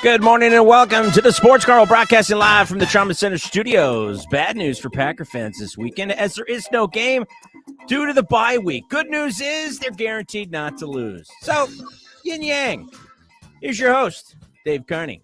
Good morning and welcome to the Sports Carnival, broadcasting live from the Trauma Center studios. Bad news for Packer fans this weekend as there is no game due to the bye week. Good news is they're guaranteed not to lose. So, yin yang. Here's your host, Dave Carney.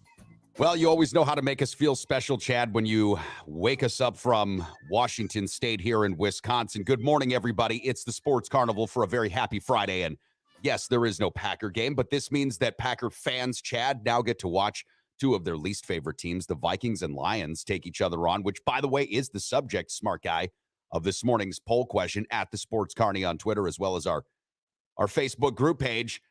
Well, you always know how to make us feel special, Chad, when you wake us up from Washington State here in Wisconsin. Good morning, everybody. It's the Sports Carnival for a very happy Friday. And yes, there is no Packer game, but this means that Packer fans, Chad, now get to watch two of their least favorite teams, the Vikings and Lions, take each other on, which, by the way, is the subject, smart guy, of this morning's poll question at the Sports Carney on Twitter, as well as our Facebook group page.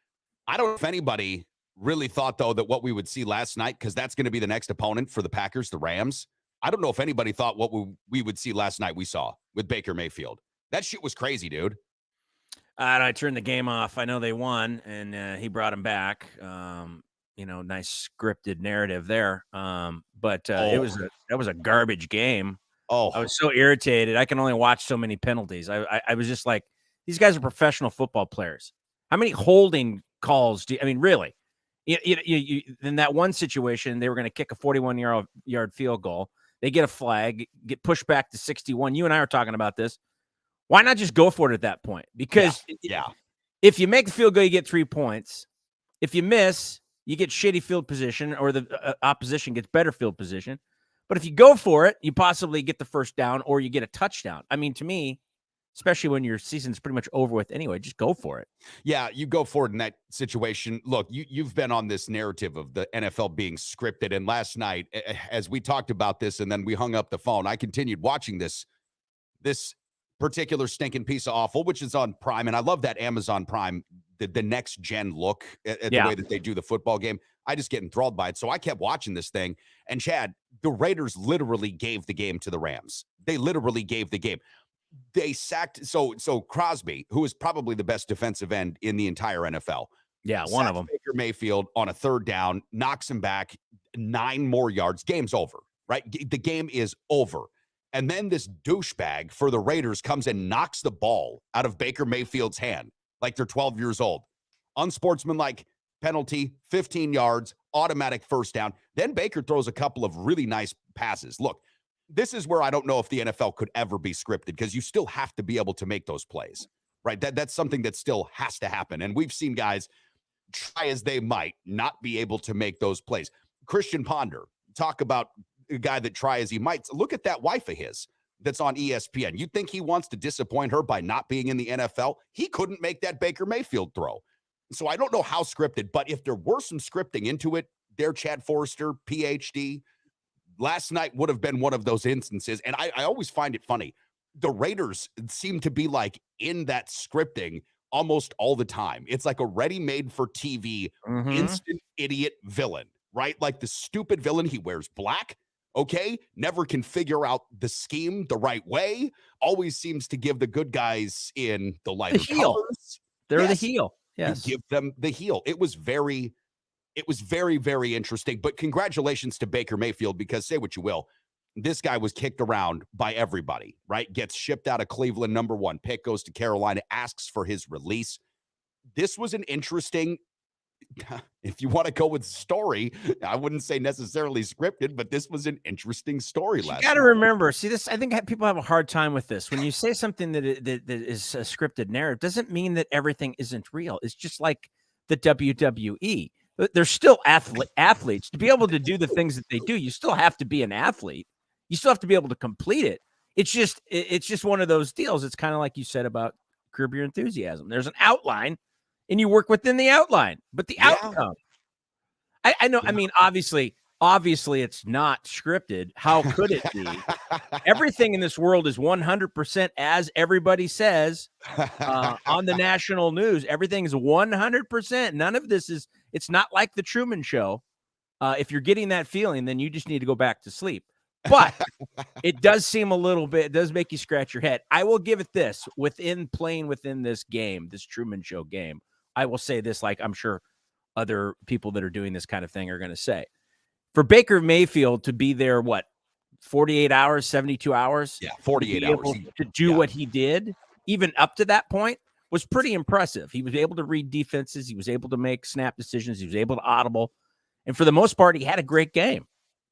I don't know if anybody really thought, though, that what we would see last night, because that's going to be the next opponent for the Packers, the Rams. I don't know if anybody thought what we would see last night we saw with Baker Mayfield. That shit was crazy, dude. And I turned the game off. I know they won, and he brought him back. Nice scripted narrative there. But that was a garbage game. Oh, I was so irritated. I can only watch so many penalties. I was just like, these guys are professional football players. How many holding calls really? You, in that one situation, they were going to kick a 41-yard field goal. They get a flag, get pushed back to 61. You and I were talking about this. Why not just go for it at that point? Because if you make the field goal, you get 3 points. If you miss, you get shitty field position, or the opposition gets better field position. But if you go for it, you possibly get the first down or you get a touchdown. I mean, to me, especially when your season's pretty much over with anyway, just go for it. Yeah, you go for it in that situation. Look, you've been on this narrative of the NFL being scripted. And last night, as we talked about this and then we hung up the phone, I continued watching this particular stinking piece of awful, which is on Prime. And I love that Amazon Prime, the next gen look at the way that they do the football game. I just get enthralled by it. So I kept watching this thing. And Chad, the Raiders literally gave the game to the Rams. They literally gave the game. They sacked so Crosby, who is probably the best defensive end in the entire NFL. Yeah, one of them. Baker Mayfield on a third down, knocks him back 9 more yards. Game's over, right? The game is over. And then this douchebag for the Raiders comes and knocks the ball out of Baker Mayfield's hand like they're 12 years old. Unsportsmanlike penalty, 15 yards, automatic first down. Then Baker throws a couple of really nice passes. Look, this is where I don't know if the NFL could ever be scripted, because you still have to be able to make those plays, right? That's something that still has to happen. And we've seen guys try as they might not be able to make those plays. Christian Ponder, talk about a guy that try as he might. Look at that wife of his that's on ESPN. You think he wants to disappoint her by not being in the NFL? He couldn't make that Baker Mayfield throw. So I don't know how scripted, but if there were some scripting into it, there, Chad Forrester, PhD, last night would have been one of those instances. And I always find it funny. The Raiders seem to be like in that scripting almost all the time. It's like a ready-made for TV, instant idiot villain, right? Like the stupid villain. He wears black. Okay, never can figure out the scheme the right way. Always seems to give the good guys in the lighter colors. They're the heel. Yes, give them the heel. It was very, very interesting. But congratulations to Baker Mayfield, because say what you will, this guy was kicked around by everybody, right? Gets shipped out of Cleveland, number 1 pick, goes to Carolina, asks for his release. This was an interesting, if you want to go with story, I wouldn't say necessarily scripted, but this was an interesting story last night. You got to remember, see this, I think people have a hard time with this. When you say something that is a scripted narrative, doesn't mean that everything isn't real. It's just like the WWE. They're still athletes. To be able to do the things that they do, you still have to be an athlete. You still have to be able to complete it. It's just one of those deals. It's kind of like you said about Curb Your Enthusiasm. There's an outline, and you work within the outline, but the outcome. I know. I mean, obviously it's not scripted. How could it be? Everything in this world is 100% as everybody says on the national news. Everything is 100%. None of this is. It's not like the Truman Show. If you're getting that feeling, then you just need to go back to sleep. But it does seem a little bit. It does make you scratch your head. I will give it this: playing within this game, this Truman Show game, I will say this, like I'm sure other people that are doing this kind of thing are going to say. For Baker Mayfield to be there, 48 hours, 72 hours? Yeah, 48 hours. To do what he did, even up to that point, was pretty impressive. He was able to read defenses. He was able to make snap decisions. He was able to audible. And for the most part, he had a great game.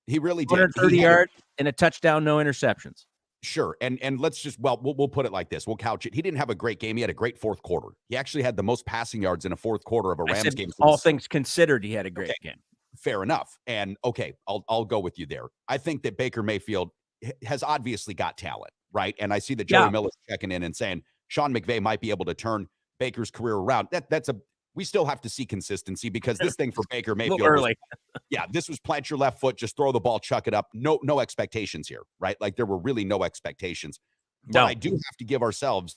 He really did. 130 yards and a touchdown, no interceptions. Sure. And let's just, we'll put it like this. We'll couch it. He didn't have a great game. He had a great fourth quarter. He actually had the most passing yards in a fourth quarter of a Rams game. All things considered, he had a great game. Fair enough. And okay, I'll go with you there. I think that Baker Mayfield has obviously got talent, right? And I see that Joey Miller's checking in and saying Sean McVay might be able to turn Baker's career around. We still have to see consistency because this thing for Baker Mayfield early. This was plant your left foot, just throw the ball, chuck it up. No expectations here, right? Like there were really no expectations. But I do have to give ourselves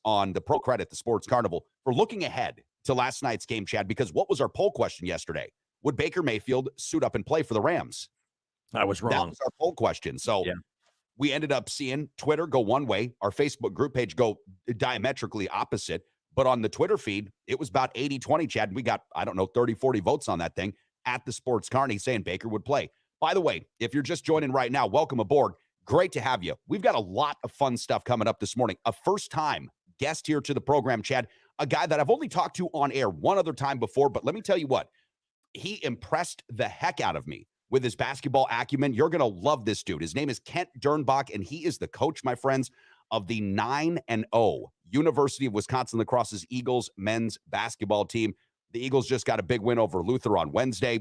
on the pro credit, the Sports Carnival, for looking ahead to last night's game, Chad, because what was our poll question yesterday? Would Baker Mayfield suit up and play for the Rams? I was wrong. That was our poll question. So we ended up seeing Twitter go one way, our Facebook group page go diametrically opposite. But on the Twitter feed, it was about 80-20, Chad. We got, 30, 40 votes on that thing at the Sports Carney saying Baker would play. By the way, if you're just joining right now, welcome aboard. Great to have you. We've got a lot of fun stuff coming up this morning. A first-time guest here to the program, Chad, a guy that I've only talked to on air one other time before, but let me tell you what, he impressed the heck out of me with his basketball acumen. You're going to love this dude. His name is Kent Dernbach, and he is the coach, my friends, of the 9-0 University of Wisconsin Lacrosse's Eagles men's basketball team. The Eagles just got a big win over Luther on Wednesday.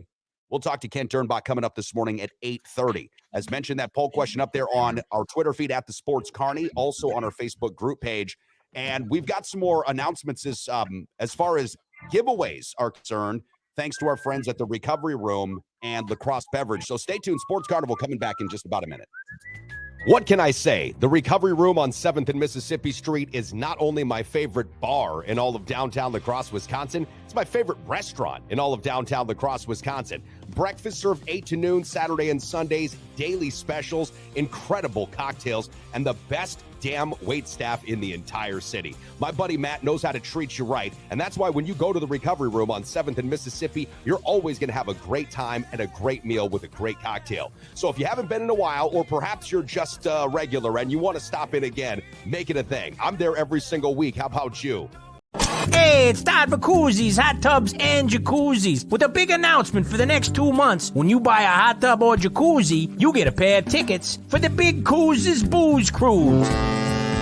We'll talk to Kent Dernbach coming up this morning at 8:30. As mentioned, that poll question up there on our Twitter feed at the Sports Carney, also on our Facebook group page. And we've got some more announcements as far as giveaways are concerned, thanks to our friends at the Recovery Room and Lacrosse Beverage. So stay tuned. Sports Carnival coming back in just about a minute. What can I say? The Recovery Room on 7th and Mississippi Street is not only my favorite bar in all of downtown La Crosse, Wisconsin, it's my favorite restaurant in all of downtown La Crosse, Wisconsin. Breakfast served 8 to noon, Saturday and Sundays, daily specials, incredible cocktails, and the best damn wait staff in the entire city. My buddy Matt knows how to treat you right, and that's why when you go to the Recovery Room on 7th and Mississippi, you're always going to have a great time and a great meal with a great cocktail. So if you haven't been in a while, or perhaps you're just regular and you want to stop in again, make it a thing. I'm there every single week. How about you? Hey, it's Todd for Koozies, Hot Tubs, and Jacuzzis with a big announcement for the next 2 months. When you buy a hot tub or jacuzzi, you get a pair of tickets for the Big Koozies Booze Cruise.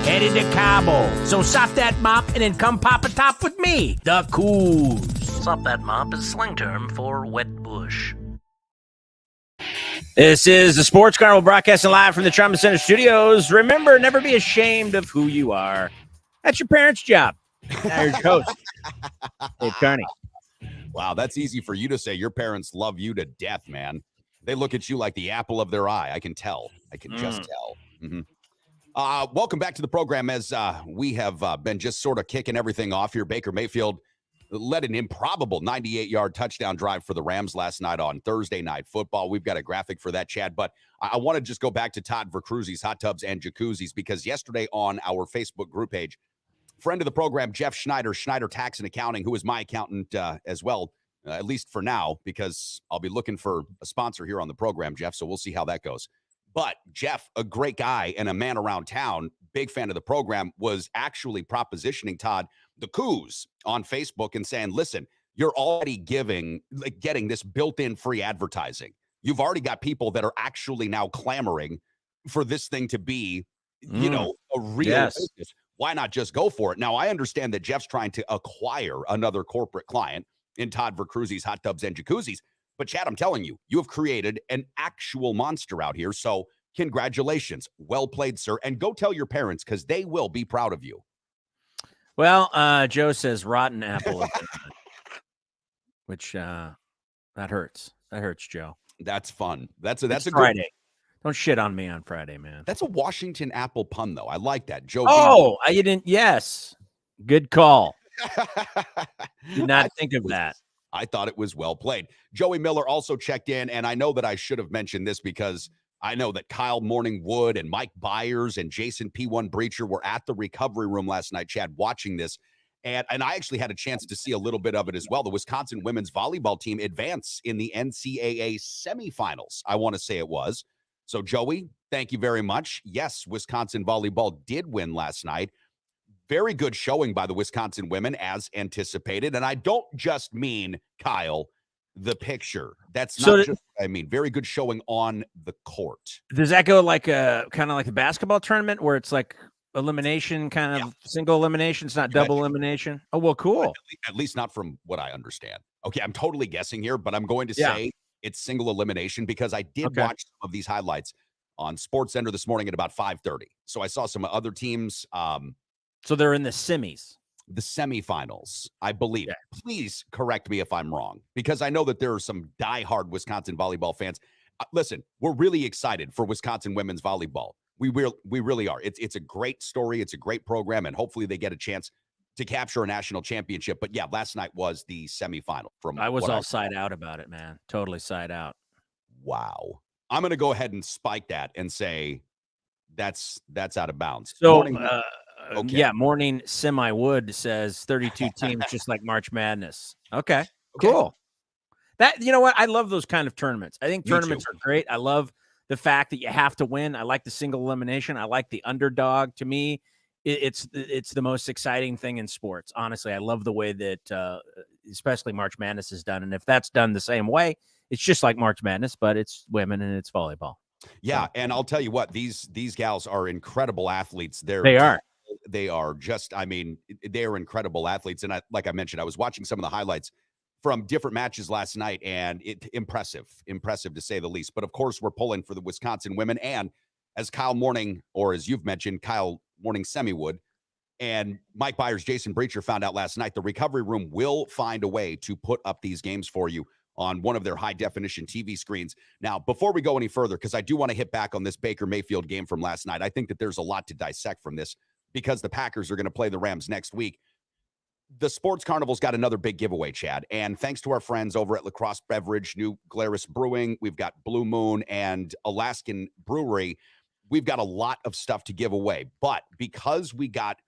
Headed to Cabo. So sop that mop and then come pop a top with me, the Coos. Sop that mop is slang term for wet bush. This is the Sports Carnival broadcasting live from the Trauma Center studios. Remember, never be ashamed of who you are. That's your parents' job. Now your host, Dave Carney. Wow, that's easy for you to say. Your parents love you to death, man. They look at you like the apple of their eye. I can tell. I can just tell. Mm-hmm. Welcome back to the program as we have been just sort of kicking everything off here. Baker Mayfield led an improbable 98-yard touchdown drive for the Rams last night on Thursday Night Football. We've got a graphic for that, Chad, but I want to just go back to Todd Vercruzzi's Hot Tubs and Jacuzzis because yesterday on our Facebook group page, friend of the program, Jeff Schneider, Schneider Tax and Accounting, who is my accountant as well, at least for now, because I'll be looking for a sponsor here on the program, Jeff, so we'll see how that goes. But Jeff, a great guy and a man around town, big fan of the program, was actually propositioning Todd the Coos on Facebook and saying, listen, you're already getting this built-in free advertising. You've already got people that are actually now clamoring for this thing to be, a real business. Why not just go for it? Now, I understand that Jeff's trying to acquire another corporate client in Todd Vercruzzi's Hot Tubs and Jacuzzis. But, Chad, I'm telling you, you have created an actual monster out here. So congratulations. Well played, sir. And go tell your parents because they will be proud of you. Well, Joe says rotten apple, which that hurts. That hurts, Joe. That's fun. That's a Friday. Good. Don't shit on me on Friday, man. That's a Washington apple pun, though. I like that. Joe. Oh, you didn't. Yes. Good call. Did not think of that. I thought it was well played. Joey Miller also checked in, and I know that I should have mentioned this because I know that Kyle Morningwood and Mike Byers and Jason P1 Breacher were at the Recovery Room last night, Chad, watching this. And I actually had a chance to see a little bit of it as well. The Wisconsin women's volleyball team advanced in the NCAA semifinals, I want to say it was. So, Joey, thank you very much. Yes, Wisconsin volleyball did win last night. Very good showing by the Wisconsin women as anticipated. And I don't just mean, Kyle, the picture. That's So not just, I mean, very good showing on the court. does that go like a kind of like the basketball tournament where it's like elimination, kind of single elimination? It's not double elimination. Oh, well, cool. At least not from what I understand. Okay, I'm totally guessing here, but I'm going to say it's single elimination because I did watch some of these highlights on SportsCenter this morning at about 5:30. So I saw some other teams. So they're in the semis. The semifinals, I believe. Yeah. Please correct me if I'm wrong, because I know that there are some diehard Wisconsin volleyball fans. Listen, we're really excited for Wisconsin women's volleyball. We really are. It's a great story. It's a great program, and hopefully they get a chance to capture a national championship. But yeah, last night was the semifinal. I was all side out about it, man. Totally side out. Wow. I'm going to go ahead and spike that and say that's out of bounds. So, Morning Semi-Wood says 32 teams, just like March Madness. Okay, cool. That, you know what? I love those kind of tournaments. I think tournaments are great. I love the fact that you have to win. I like the single elimination. I like the underdog. To me, it's the most exciting thing in sports. Honestly, I love the way that especially March Madness is done. And if that's done the same way, it's just like March Madness, but it's women and it's volleyball. Yeah, and I'll tell you what, these gals are incredible athletes. They are just, I mean, they are incredible athletes. And like I mentioned, I was watching some of the highlights from different matches last night, and impressive to say the least. But of course, we're pulling for the Wisconsin women. And as Kyle Morning, or as you've mentioned, Kyle Morning Semi-Wood, and Mike Byers, Jason Breacher found out last night, the recovery room will find a way to put up these games for you on one of their high-definition TV screens. Now, before we go any further, because I do want to hit back on this Baker Mayfield game from last night, I think that there's a lot to dissect from this because the Packers are going to play the Rams next week. The Sports Carnival's got another big giveaway, Chad, and thanks to our friends over at La Crosse Beverage, New Glarus Brewing, we've got Blue Moon and Alaskan Brewery, we've got a lot of stuff to give away. But because we got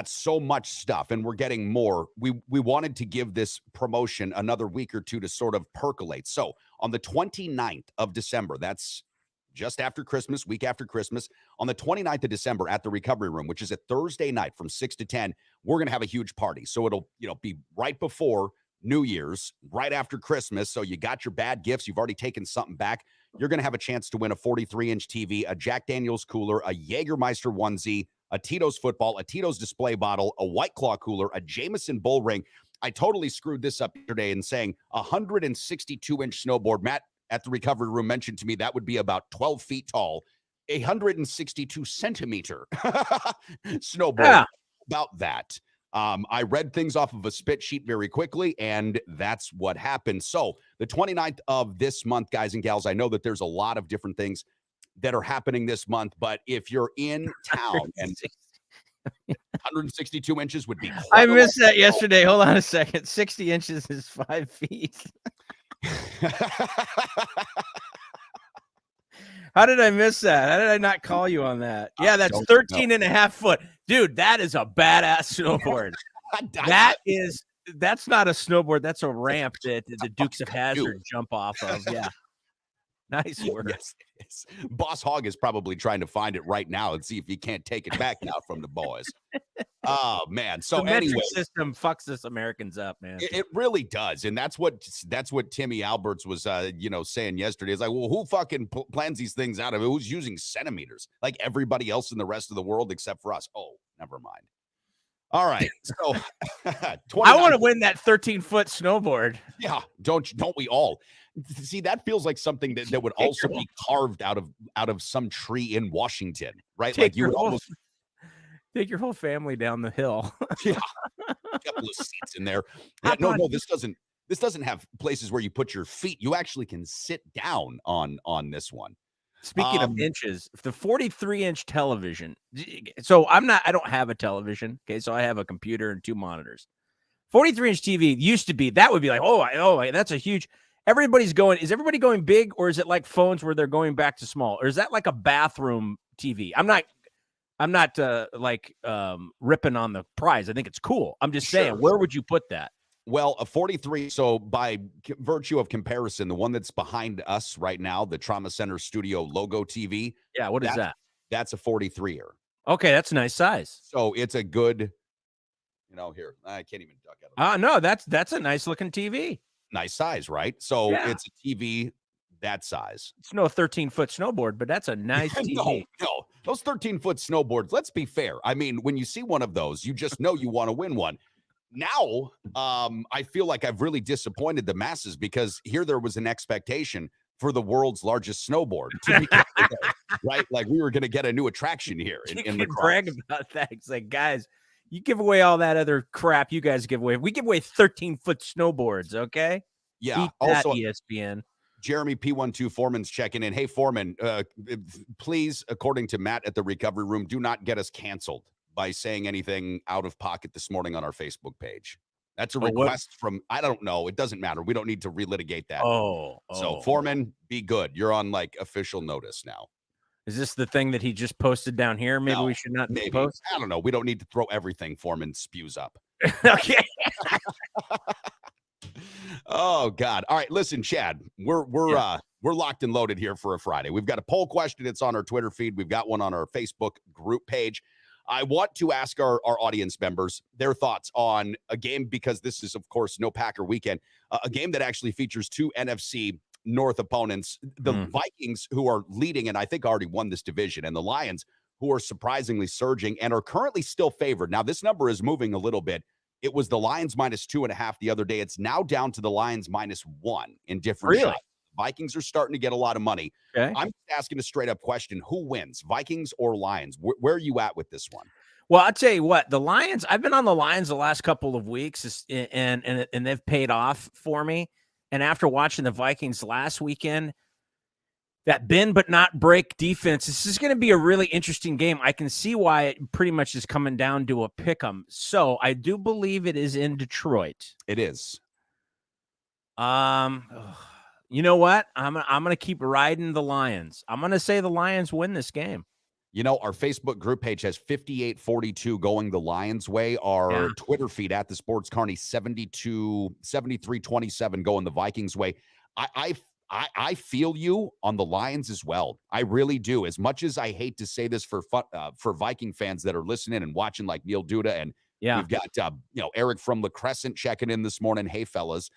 so much stuff and we're getting more, we wanted to give this promotion another week or two to sort of percolate. So on the 29th of December, that's just after Christmas, week after Christmas, on the 29th of December at the Recovery Room, which is a Thursday night from 6 to 10, we're going to have a huge party. So it'll, be right before New Year's, right after Christmas. So you got your bad gifts. You've already taken something back. You're going to have a chance to win a 43-inch TV, a Jack Daniels cooler, a Jägermeister onesie, a Tito's football, a Tito's display bottle, a White Claw cooler, a Jameson bull ring. I totally screwed this up today in saying 162-inch snowboard. Matt at the Recovery Room mentioned to me that would be about 12 feet tall, 162-centimeter snowboard. Yeah. About that. I read things off of a spit sheet very quickly, and that's what happened. So the 29th of this month, guys and gals, I know that there's a lot of different things that are happening this month, but if you're in town and 162 inches would be I missed that yesterday. Hold on a second. 60 inches is 5 feet. How did I miss that? How did I not call you on that? Yeah, that's 13 and a half foot. Dude, that is a badass snowboard. That's not a snowboard. That's a ramp that the Dukes of Hazzard jump off of. Yeah. Nice work. Yes, it is. Boss Hogg is probably trying to find it right now and see if he can't take it back now from the boys. Oh man! So the anyway, system fucks us Americans up, man. It really does, and that's what Timmy Alberts was, saying yesterday. It's like, well, who fucking plans these things out of it? Who's using centimeters? Like everybody else in the rest of the world except for us. Oh, never mind. All right, so I want to win that 13-foot snowboard. Yeah, don't we all? See, that feels like something that would also be carved out of some tree in Washington, right? Like you would almost take your whole family down the hill. Yeah, a couple of seats in there. Yeah, no, this doesn't have places where you put your feet. You actually can sit down on this one. Speaking of inches, the 43-inch television. So I don't have a television. Okay, so I have a computer and 2 monitors. 43-inch TV used to be, that would be like, that's a huge. Is everybody going big, or is it like phones where they're going back to small, or is that like a bathroom TV? I'm not ripping on the prize. I think it's cool. I'm just saying, where would you put that? Well, a 43. So by virtue of comparison, the one that's behind us right now, the Trauma Center Studio logo TV. Yeah. What is that? That's a 43er. Okay. That's a nice size. So it's a good, here, I can't even duck out of it. No, that's a nice looking TV. Nice size, right? So Yeah. it's a TV that size. It's no 13-foot snowboard, but that's a nice TV. No. Those 13-foot snowboards, let's be fair. I mean, when you see one of those, you just know you want to win one. Now, I feel like I've really disappointed the masses because here there was an expectation for the world's largest snowboard to be right? Like we were going to get a new attraction here in You can brag about that. It's like, guys, you give away all that other crap you guys give away. We give away 13-foot snowboards, okay? Yeah. Eat that, Also, ESPN. Jeremy P12 Foreman's checking in. Hey, Foreman, please, according to Matt at the recovery room, do not get us canceled by saying anything out of pocket this morning on our Facebook page. That's a request from, I don't know. It doesn't matter. We don't need to relitigate that. So Foreman, be good. You're on like official notice now. Is this the thing that he just posted down here? Maybe we should not post. I don't know. We don't need to throw everything Foreman spews up. Okay. Oh God. All right. Listen, Chad, we're locked and loaded here for a Friday. We've got a poll question. It's on our Twitter feed. We've got one on our Facebook group page. I want to ask our audience members their thoughts on a game because this is, of course, no Packer weekend, a game that actually features two NFC North opponents, the Vikings, who are leading and I think already won this division, and the Lions, who are surprisingly surging and are currently still favored. Now, this number is moving a little bit. It was the Lions -2.5 the other day. It's now down to the Lions -1 in different shots. Vikings are starting to get a lot of money. Okay. I'm asking a straight up question. Who wins, Vikings or Lions? Where are you at with this one? Well, I'll tell you what, the Lions, I've been on the Lions the last couple of weeks and they've paid off for me. And after watching the Vikings last weekend, that bend but not break defense, this is going to be a really interesting game. I can see why it pretty much is coming down to a pick 'em. So I do believe it is in Detroit. It is. You know what? I'm gonna keep riding the Lions. I'm gonna say the Lions win this game. You know, our Facebook group page has 58-42 going the Lions way. Our Twitter feed at the Sports Carney 73-27 going the Vikings way. I feel you on the Lions as well. I really do. As much as I hate to say this for Viking fans that are listening and watching, like Neil Duda, and we've got Eric from La Crescent checking in this morning. Hey, fellas,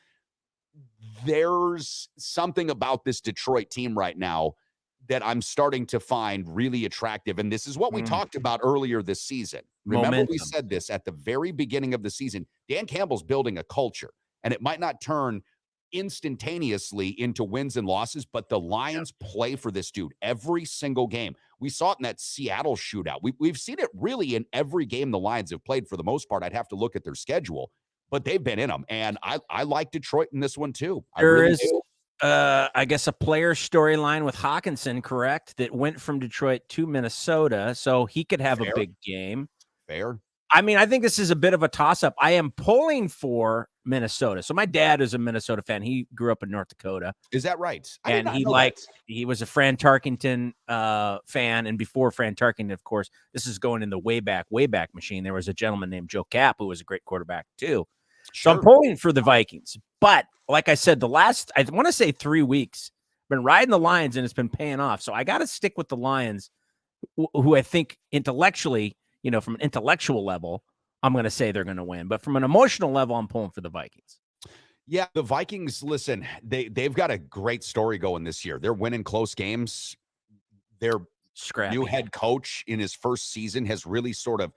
there's something about this Detroit team right now that I'm starting to find really attractive. And this is what we talked about earlier this season. Remember, we said this at the very beginning of the season. Dan Campbell's building a culture, and it might not turn instantaneously into wins and losses, but the Lions play for this dude every single game. We saw it in that Seattle shootout. We've seen it really in every game the Lions have played for the most part. I'd have to look at their schedule, but they've been in them. And I like Detroit in this one too. I guess a player storyline with Hawkinson, correct? That went from Detroit to Minnesota, so he could have a big game. Fair. I mean, I think this is a bit of a toss-up. I am pulling for Minnesota. So my dad is a Minnesota fan. He grew up in North Dakota. Is that right? And he was a Fran Tarkenton fan. And before Fran Tarkenton, of course, this is going in the way back machine. There was a gentleman named Joe Kapp who was a great quarterback too. So I'm pulling for the Vikings. But like I said, I want to say 3 weeks, I've been riding the Lions and it's been paying off. So I got to stick with the Lions, who I think intellectually, from an intellectual level, I'm going to say they're going to win. But from an emotional level, I'm pulling for the Vikings. Yeah, the Vikings, listen, they've got a great story going this year. They're winning close games. Their new head coach in his first season has really sort of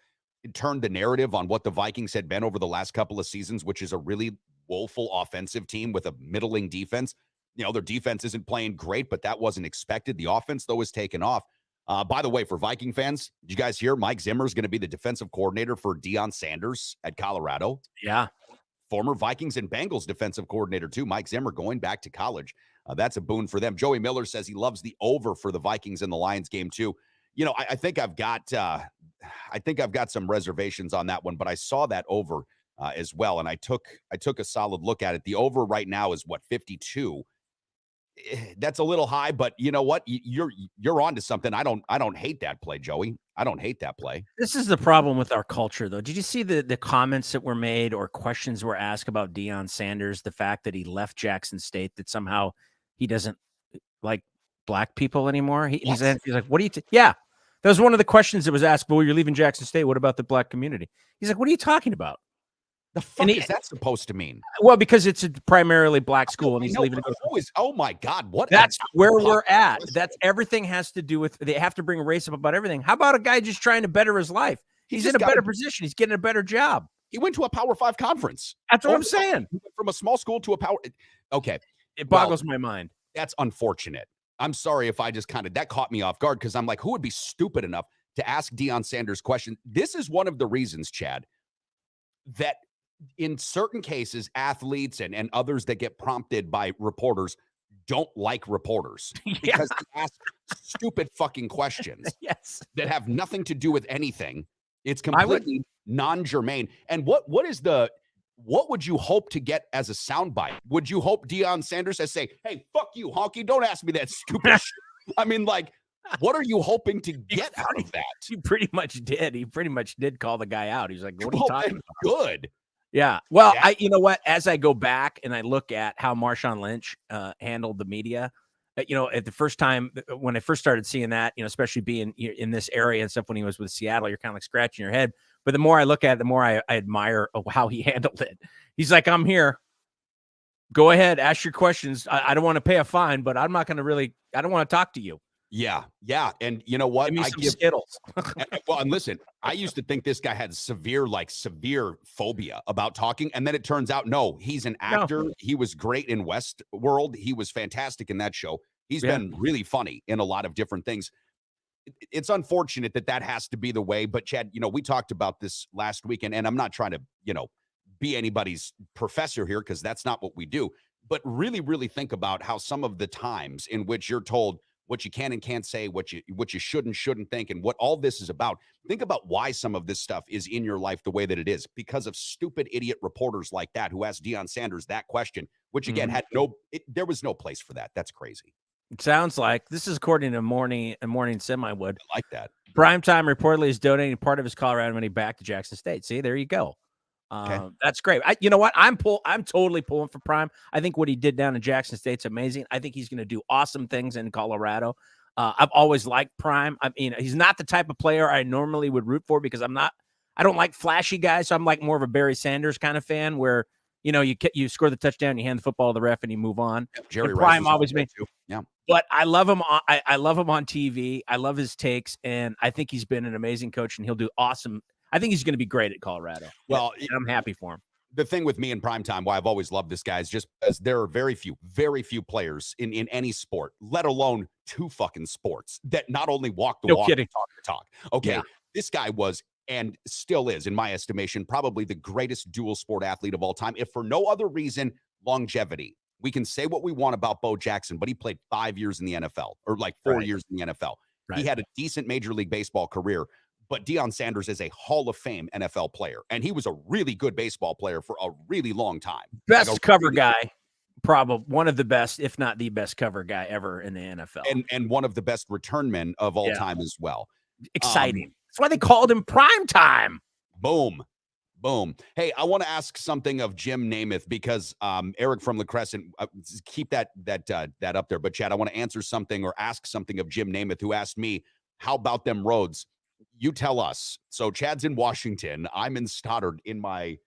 turned the narrative on what the Vikings had been over the last couple of seasons, which is a really woeful offensive team with a middling defense. Their defense isn't playing great, but that wasn't expected. The offense, though, is taken off. By the way, for Viking fans, did you guys hear Mike Zimmer is going to be the defensive coordinator for Deion Sanders at Colorado? Yeah. Former Vikings and Bengals defensive coordinator, too. Mike Zimmer going back to college. That's a boon for them. Joey Miller says he loves the over for the Vikings and the Lions game, too. I think I've got some reservations on that one, but I saw that over as well, and I took a solid look at it. The over right now is 52. That's a little high, but you know what? You're on to something. I don't hate that play, Joey. I don't hate that play. This is the problem with our culture, though. Did you see the comments that were made or questions were asked about Deion Sanders, the fact that he left Jackson State, that somehow he doesn't like black people anymore? He's like, what do you yeah. That was one of the questions that was asked. Well, you're leaving Jackson State. What about the black community? He's like, what are you talking about? The fuck is that supposed to mean? Well, because it's a primarily black school, and he's leaving. Oh my God! What? That's where we're at. That's everything has to do with. They have to bring race up about everything. How about a guy just trying to better his life? He's in a better position. He's getting a better job. He went to a Power 5 conference. That's what I'm saying. He went from a small school to a power. Okay, it boggles my mind. That's unfortunate. I'm sorry if I just that caught me off guard because I'm like, who would be stupid enough to ask Deion Sanders questions? This is one of the reasons, Chad, that in certain cases, athletes and others that get prompted by reporters don't like reporters because they ask stupid fucking questions that have nothing to do with anything. It's completely non-germane. And what would you hope to get as a soundbite? Would you hope Deion Sanders has say, "Hey, fuck you, honky, don't ask me that stupid shit"? I mean, like, what are you hoping to get out of that? He pretty much did. He pretty much did call the guy out. He's like, "What are you talking about?" Good. Yeah. Well, you know what? As I go back and I look at how Marshawn Lynch handled the media, at the first time when I first started seeing that, especially being in this area and stuff when he was with Seattle, you're kind of like scratching your head. But the more I look at it, the more I admire how he handled it. He's like, "I'm here. Go ahead, ask your questions. I don't want to pay a fine, but I'm not going to I don't want to talk to you." Yeah. And you know what? Give me some Skittles. Well, and listen, I used to think this guy had severe phobia about talking. And then it turns out, no, he's an actor. No. He was great in Westworld. He was fantastic in that show. He's been really funny in a lot of different things. It's unfortunate that has to be the way. But Chad, we talked about this last week, and I'm not trying to, be anybody's professor here because that's not what we do. But really, really think about how some of the times in which you're told what you can and can't say, what you shouldn't think, and what all this is about. Think about why some of this stuff is in your life the way that it is, because of stupid idiot reporters like that who asked Deion Sanders that question, which again there was no place for that. That's crazy. It sounds like this is according to Morning Semi-Wood. I like that. Primetime reportedly is donating part of his Colorado money back to Jackson State. See, there you go. That's great. You know what? I'm totally pulling for Prime. I think what he did down in Jackson State's amazing. I think he's going to do awesome things in Colorado. I've always liked Prime. I mean, he's not the type of player I normally would root for because I don't like flashy guys. So I'm like more of a Barry Sanders kind of fan where, you score the touchdown, you hand the football to the ref and you move on. Jerry Prime always made too. Yeah. But I love him. I love him on TV. I love his takes. And I think he's been an amazing coach and he'll do awesome. I think he's going to be great at Colorado. Well, I'm happy for him. The thing with me in primetime, why I've always loved this guy is just as there are very few players in any sport, let alone two fucking sports, that not only walk the walk, and talk the talk. Okay. This guy was and still is, in my estimation, probably the greatest dual sport athlete of all time. If for no other reason, longevity. We can say what we want about Bo Jackson, but he played 5 years in the NFL or like 4 years in the NFL. Right. He had a decent Major League Baseball career. But Deion Sanders is a Hall of Fame NFL player, and he was a really good baseball player for a really long time. Best cover guy, probably one of the best, if not the best cover guy ever in the NFL. And one of the best return men of all time as well. Exciting. That's why they called him Prime Time. Boom. Hey, I want to ask something of Jim Namath because Eric from La Crescent, keep that up there. But Chad, I want to answer something or ask something of Jim Namath, who asked me, how about them roads? You tell us. So Chad's in Washington. I'm in Stoddard in my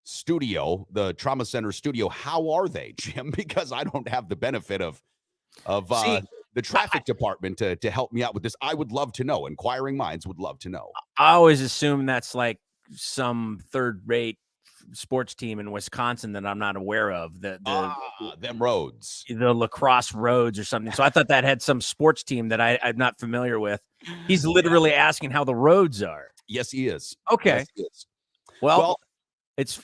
studio, the Trauma Center studio. How are they, Jim? Because I don't have the benefit of the traffic department to help me out with this. I would love to know. Inquiring minds would love to know. I always assume that's like some third-rate sports team in Wisconsin that I'm not aware of. Them roads, the lacrosse roads or something. So I thought that had some sports team that I'm not familiar with. He's literally asking how the roads are. Yes, he is. Okay. Yes, he is. Well, it's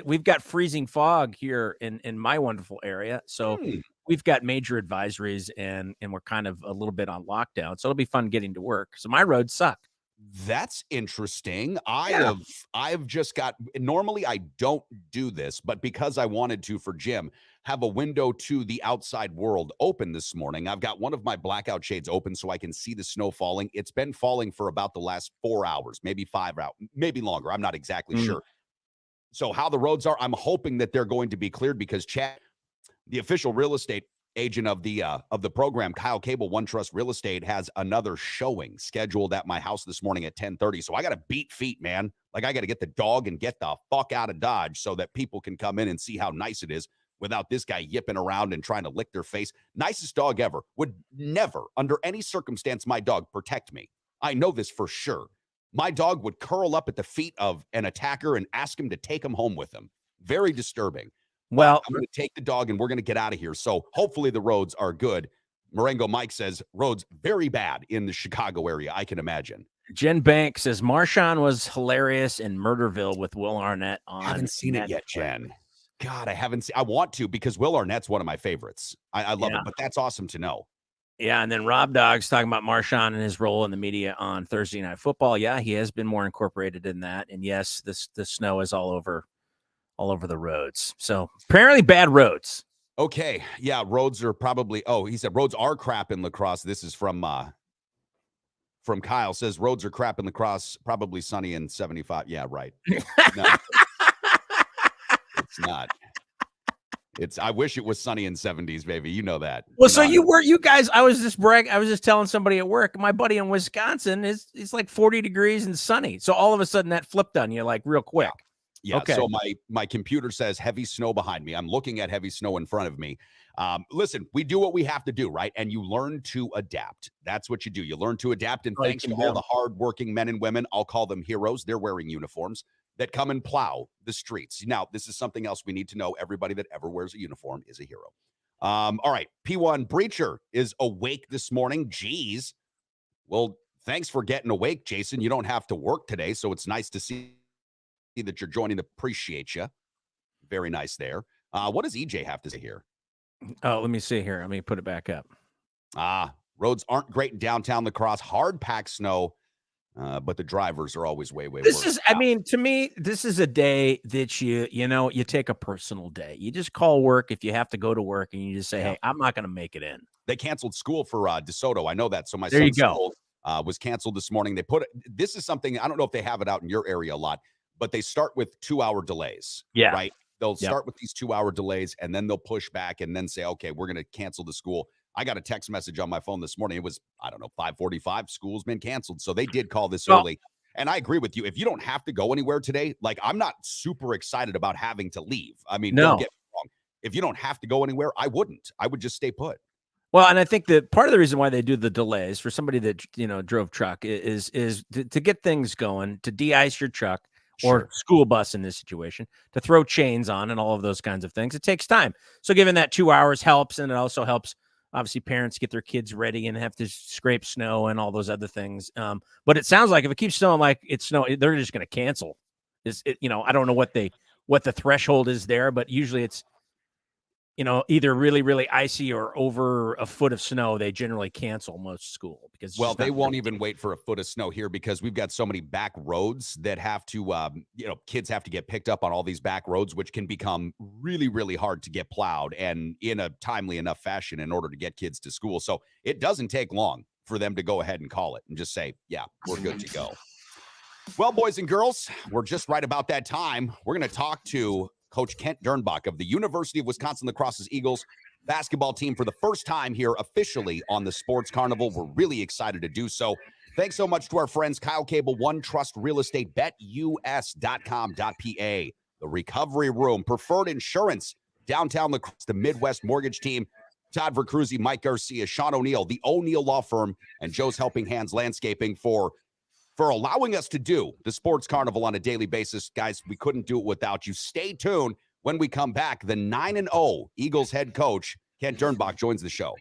we've got freezing fog here in my wonderful area. So we've got major advisories and we're kind of a little bit on lockdown. So it'll be fun getting to work. So my roads suck. That's interesting. I've just got, normally I don't do this, but because I wanted to for Jim, have a window to the outside world open this morning. I've got one of my blackout shades open so I can see the snow falling. It's been falling for about the last 4 hours, maybe 5 hours, maybe longer. I'm not exactly sure. So how the roads are, I'm hoping that they're going to be cleared because Chad, the official real estate agent of the program, Kyle Cable, One Trust Real Estate, has another showing scheduled at my house this morning at 10:30. So I got to beat feet, man. Like, I got to get the dog and get the fuck out of Dodge so that people can come in and see how nice it is without this guy yipping around and trying to lick their face. Nicest dog ever. Would never, under any circumstance, my dog protect me. I know this for sure. My dog would curl up at the feet of an attacker and ask him to take him home with him. Very disturbing. Well, I'm going to take the dog and we're going to get out of here. So hopefully the roads are good. Marengo Mike says roads very bad in the Chicago area, I can imagine. Jen Bank says Marshawn was hilarious in Murderville with Will Arnett on. I haven't seen it yet, Jen. God, I haven't seen. I want to, because Will Arnett's one of my favorites. I love it, but that's awesome to know. Yeah, and then Rob Dogg's talking about Marshawn and his role in the media on Thursday Night Football. Yeah, he has been more incorporated in that, and yes, the snow is all over the roads. So apparently, bad roads. Okay, yeah, roads are probably. Oh, he said roads are crap in lacrosse. This is from Kyle. Says roads are crap in lacrosse. Probably sunny in 75. Yeah, right. No, it's not. I wish it was sunny in 70s, baby. You know that. Well, so you guys, I was just telling somebody at work, my buddy in Wisconsin it's like 40 degrees and sunny. So all of a sudden that flipped on you like real quick. Yeah. Okay. So my computer says heavy snow behind me. I'm looking at heavy snow in front of me. Listen, we do what we have to do, right? And you learn to adapt. That's what you do. You learn to adapt. And thanks to all the hardworking men and women, I'll call them heroes. They're wearing uniforms that come and plow the streets. Now, this is something else we need to know. Everybody that ever wears a uniform is a hero. All right. P1 Breacher is awake this morning. Geez. Well, thanks for getting awake, Jason. You don't have to work today, so it's nice to see that you're joining. Appreciate you. Very nice there. What does EJ have to say here? Oh, let me see here. Let me put it back up. Roads aren't great in downtown lacrosse. Hard packed snow. But the drivers are always way worse. I mean, to me, this is a day that you take a personal day. You just call work if you have to go to work, and you just say, "Hey, I'm not going to make it in." They canceled school for DeSoto. I know that. So my there son's you go. School was canceled this morning. This is something, I don't know if they have it out in your area a lot, but they start with 2-hour delays. Yeah. Right. They'll start with these 2-hour delays, and then they'll push back and then say, okay, we're going to cancel the school. I got a text message on my phone this morning. It was, 5:45. School's been canceled. So they did call this early. And I agree with you. If you don't have to go anywhere today, like, I'm not super excited about having to leave. I mean, don't get me wrong. If you don't have to go anywhere, I wouldn't. I would just stay put. Well, and I think that part of the reason why they do the delays for somebody that, drove truck is to get things going, to de-ice your truck or school bus in this situation, to throw chains on and all of those kinds of things. It takes time. So given that 2 hours helps, and it also helps, obviously, parents get their kids ready and have to scrape snow and all those other things. But it sounds like if it keeps snowing like it's snow, they're just going to cancel. I don't know what the threshold is there, but usually it's, either really, really icy or over a foot of snow. They generally cancel most school because they won't even wait for a foot of snow here, because we've got so many back roads that have to, kids have to get picked up on all these back roads, which can become really, really hard to get plowed and in a timely enough fashion in order to get kids to school. So it doesn't take long for them to go ahead and call it and just say, yeah, we're good to go. Well, boys and girls, we're just right about that time. We're going to talk to Coach Kent Dernbach of the University of Wisconsin Lacrosse's Eagles basketball team for the first time here officially on the Sports Carnival. We're really excited to do so. Thanks so much to our friends Kyle Cable, One Trust Real Estate, betus.com.pa, the Recovery Room, Preferred Insurance, Downtown Lacrosse, the Midwest Mortgage Team, Todd Vercruyze, Mike Garcia, Sean O'Neill, the O'Neill Law Firm, and Joe's Helping Hands Landscaping for allowing us to do the Sports Carnival on a daily basis. Guys, we couldn't do it without you. Stay tuned. When we come back, the 9-0 Eagles head coach, Kent Dernbach, joins the show.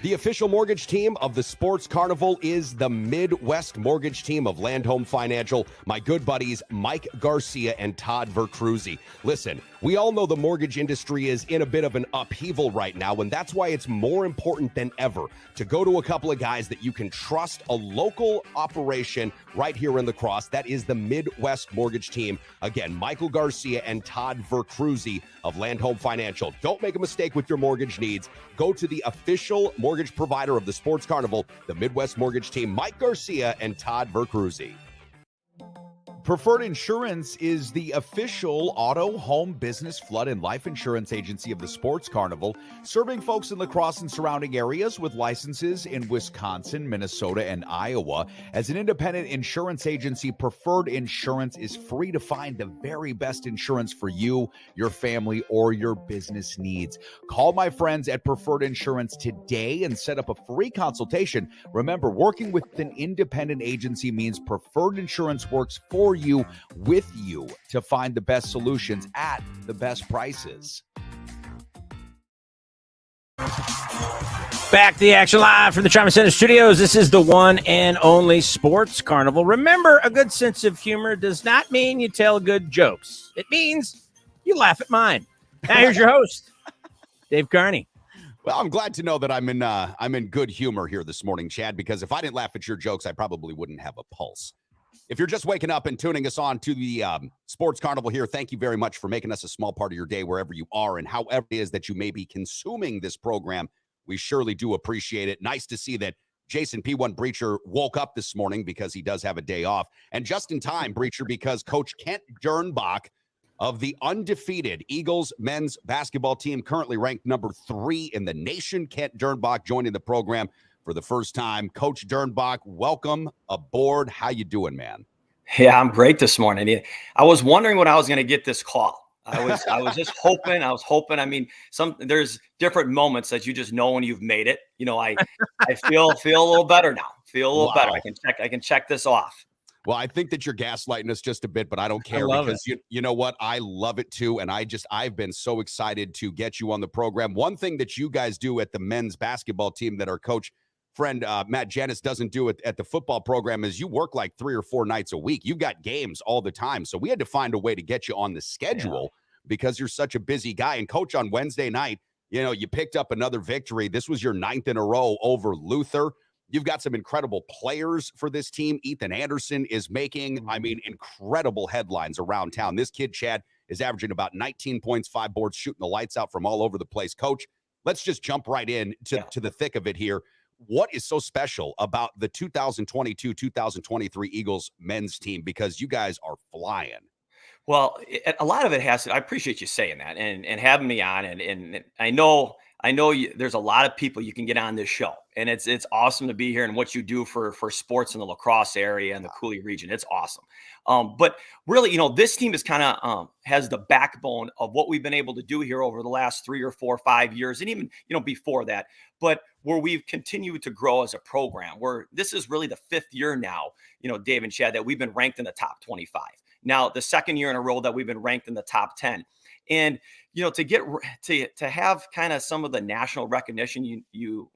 The official mortgage team of the Sports Carnival is the Midwest Mortgage Team of Land Home Financial, my good buddies Mike Garcia and Todd Vercruyze. Listen, we all know the mortgage industry is in a bit of an upheaval right now, and that's why it's more important than ever to go to a couple of guys that you can trust, a local operation right here in La Crosse. That is the Midwest Mortgage Team. Again, Michael Garcia and Todd Vercruyze of Land Home Financial. Don't make a mistake with your mortgage needs. Go to the official mortgage provider of the Sports Carnival, the Midwest Mortgage Team, Mike Garcia and Todd Vercruyze. Preferred Insurance is the official auto, home, business, flood, and life insurance agency of the Sports Carnival, serving folks in La Crosse and surrounding areas with licenses in Wisconsin, Minnesota, and Iowa. As an independent insurance agency, Preferred Insurance is free to find the very best insurance for you, your family, or your business needs. Call my friends at Preferred Insurance today and set up a free consultation. Remember, working with an independent agency means Preferred Insurance works for you, with you, to find the best solutions at the best prices. Back to the action live from the Trine Center Studios. This is the one and only Sports Carnival. Remember, a good sense of humor does not mean you tell good jokes. It means you laugh at mine. Now here's your host, Dave Carney. Well, I'm glad to know that I'm in good humor here this morning, Chad, because if I didn't laugh at your jokes, I probably wouldn't have a pulse. If you're just waking up and tuning us on to the Sports Carnival here, thank you very much for making us a small part of your day wherever you are and however it is that you may be consuming this program. We surely do appreciate it. Nice to see that Jason P1 Breacher woke up this morning because he does have a day off. And just in time, Breacher, because Coach Kent Dernbach of the undefeated Eagles men's basketball team, currently ranked number 3 in the nation, Kent Dernbach joining the program for the first time. Coach Dernbach, welcome aboard. How you doing, man? Yeah, I'm great this morning. I was wondering when I was going to get this call. I was just hoping. I mean, there's different moments that you just know when you've made it. You know, I feel a little better now. Feel a little better. I can check this off. Well, I think that you're gaslighting us just a bit, but I don't care because you know what? I love it too. And I've been so excited to get you on the program. One thing that you guys do at the men's basketball team that our coach friend Matt Janis doesn't do it at the football program is you work like 3 or 4 nights a week. You've got games all the time. So we had to find a way to get you on the schedule because you're such a busy guy. And Coach, on Wednesday night, you know, you picked up another victory. This was your 9th in a row over Luther. You've got some incredible players for this team. Ethan Anderson is making, incredible headlines around town. This kid, Chad, is averaging about 19 points, 5 boards, shooting the lights out from all over the place. Coach, let's just jump right in to the thick of it here. What is so special about the 2022-2023 Eagles men's team? Because you guys are flying. Well, a lot of it has to. I appreciate you saying that and having me on. And I know there's a lot of people you can get on this show, and it's awesome to be here and what you do for sports in the La Crosse area and the Coulee region. It's awesome. But really, you know, this team is kind of has the backbone of what we've been able to do here over the last 3 or 4 or 5 years, and even, you know, before that. But where we've continued to grow as a program, where this is really the 5th year now, you know, Dave and Chad, that we've been ranked in the top 25. Now, the 2nd year in a row that we've been ranked in the top 10. And, you know, to have kind of some of the national recognition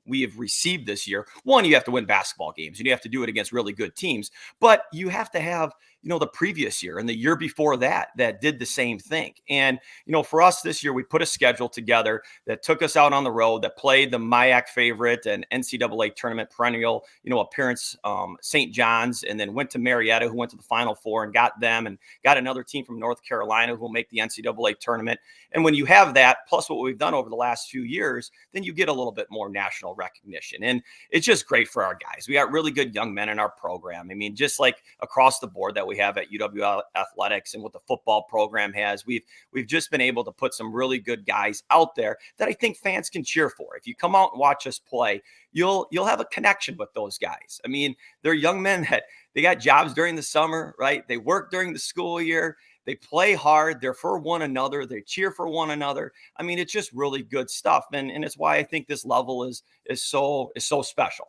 we have received this year, one, you have to win basketball games and you have to do it against really good teams, but you have to have, you know, the previous year and the year before that did the same thing. And, you know, for us this year, we put a schedule together that took us out on the road, that played the MIAC favorite and NCAA tournament perennial, you know, appearance, St. John's, and then went to Marietta, who went to the Final Four and got them, and got another team from North Carolina who will make the NCAA tournament. And when you have that, plus what we've done over the last few years, then you get a little bit more national recognition. And it's just great for our guys. We got really good young men in our program. I mean, just like across the board that we have at UW Athletics and what the football program has, we've just been able to put some really good guys out there that I think fans can cheer for. If you come out and watch us play, you'll have a connection with those guys. I mean, they're young men that they got jobs during the summer, right? They work during the school year. They play hard. They're for one another. They cheer for one another. I mean, it's just really good stuff. And it's why I think this level is so special.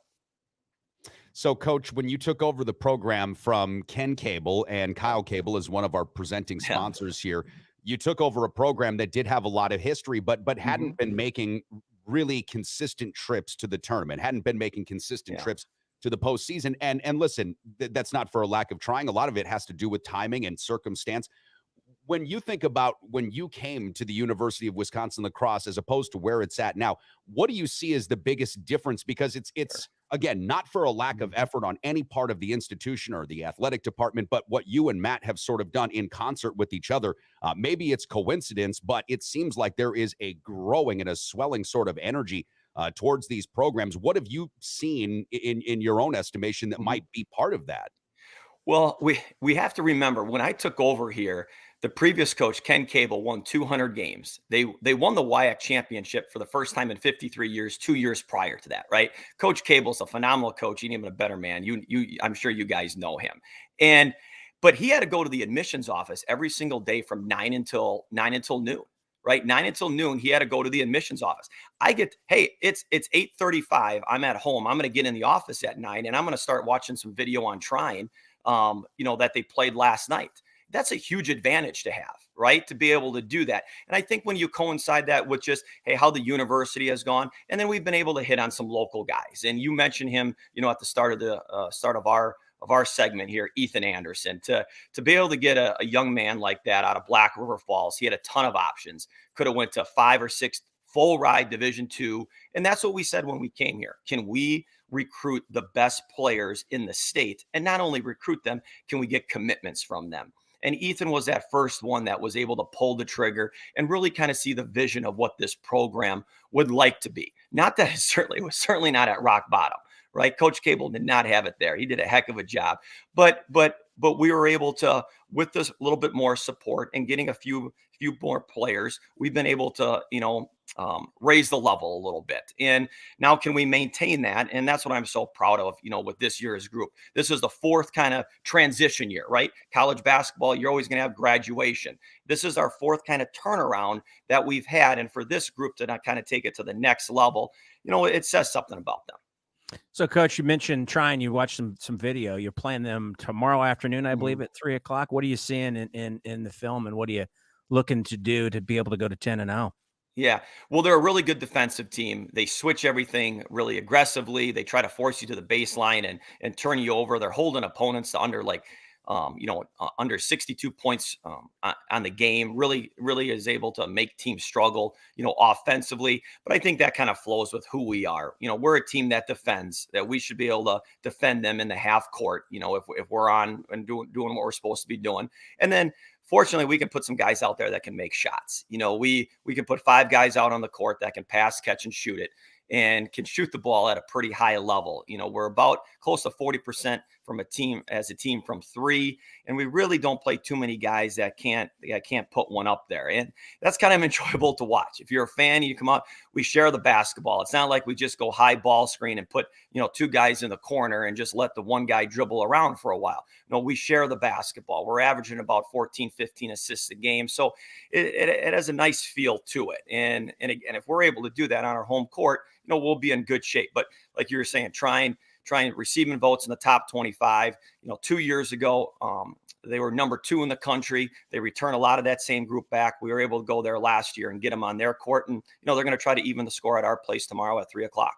So, Coach, when you took over the program from Ken Cable, and Kyle Cable is one of our presenting sponsors here, you took over a program that did have a lot of history, but hadn't been making really consistent trips to the tournament, hadn't been making consistent trips to the postseason. And listen, that's not for a lack of trying. A lot of it has to do with timing and circumstance. When you think about when you came to the University of Wisconsin La Crosse as opposed to where it's at now, what do you see as the biggest difference? Because it's again, not for a lack of effort on any part of the institution or the athletic department, but what you and Matt have sort of done in concert with each other. Maybe it's coincidence, but it seems like there is a growing and a swelling sort of energy towards these programs. What have you seen in your own estimation that might be part of that? Well, we have to remember when I took over here, the previous coach, Ken Cable, won 200 games. They won the WIAC championship for the first time in 53 years, 2 years prior to that, right? Coach Cable's a phenomenal coach. He's even a better man. I'm sure you guys know him. But he had to go to the admissions office every single day from 9 until noon. Right, 9 until noon, he had to go to the admissions office. Hey, it's 8:35. I'm at home. I'm going to get in the office at 9, and I'm going to start watching some video on Trine, that they played last night. That's a huge advantage to have, right? To be able to do that. And I think when you coincide that with just, hey, how the university has gone, and then we've been able to hit on some local guys. And you mentioned him, at the start of our segment here, Ethan Anderson, to be able to get a young man like that out of Black River Falls. He had a ton of options, could have went to 5 or 6 full ride Division II. And that's what we said when we came here. Can we recruit the best players in the state? And not only recruit them, can we get commitments from them? And Ethan was that first one that was able to pull the trigger and really kind of see the vision of what this program would like to be. Not that it was certainly not at rock bottom, right? Coach Cable did not have it there. He did a heck of a job, but we were able to, with this little bit more support and getting a few more players, we've been able to, raise the level a little bit. And now can we maintain that? And that's what I'm so proud of, with this year's group. This is the 4th kind of transition year, right? College basketball, you're always going to have graduation. This is our 4th kind of turnaround that we've had. And for this group to not kind of take it to the next level, it says something about them. So, Coach, you mentioned Trine. You watched some video. You're playing them tomorrow afternoon, I believe, at 3:00. What are you seeing in the film, and what are you looking to do to be able to go to 10-0? Yeah, well, they're a really good defensive team. They switch everything really aggressively. They try to force you to the baseline and turn you over. They're holding opponents to under under 62 points on the game. Really is able to make teams struggle, offensively. But I think that kind of flows with who we are. We're a team that defends, that we should be able to defend them in the half court, if we're on and doing what we're supposed to be doing. And then fortunately, we can put some guys out there that can make shots. We can put 5 guys out on the court that can pass, catch, and shoot it, and can shoot the ball at a pretty high level. We're about close to 40% from a team from 3, and we really don't play too many guys that can't put one up there. And that's kind of enjoyable to watch. If you're a fan, you come out, we share the basketball. It's not like we just go high ball screen and put, 2 guys in the corner and just let the one guy dribble around for a while. No, we share the basketball. We're averaging about 14, 15 assists a game. So it has a nice feel to it. And again, if we're able to do that on our home court, we'll be in good shape. But like you were saying, trying receiving votes in the top 25. 2 years ago, they were number 2 in the country. They return a lot of that same group back. We were able to go there last year and get them on their court. And, they're going to try to even the score at our place tomorrow at 3:00.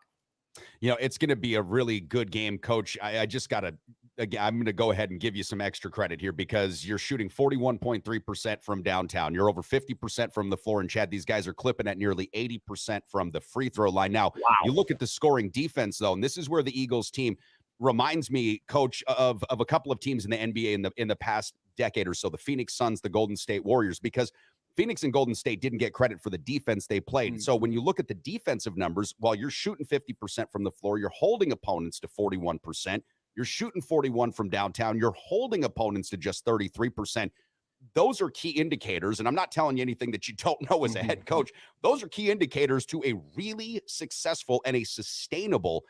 It's going to be a really good game, Coach. I just got to, again, I'm going to go ahead and give you some extra credit here because you're shooting 41.3% from downtown. You're over 50% from the floor. And Chad, these guys are clipping at nearly 80% from the free throw line. Now, You look at the scoring defense, though, and this is where the Eagles team reminds me, Coach, of a couple of teams in the NBA in the past decade or so, the Phoenix Suns, the Golden State Warriors, because Phoenix and Golden State didn't get credit for the defense they played. So when you look at the defensive numbers, while you're shooting 50% from the floor, you're holding opponents to 41%. You're shooting 41 from downtown. You're holding opponents to just 33%. Those are key indicators. And I'm not telling you anything that you don't know as a head coach. Those are key indicators to a really successful and a sustainable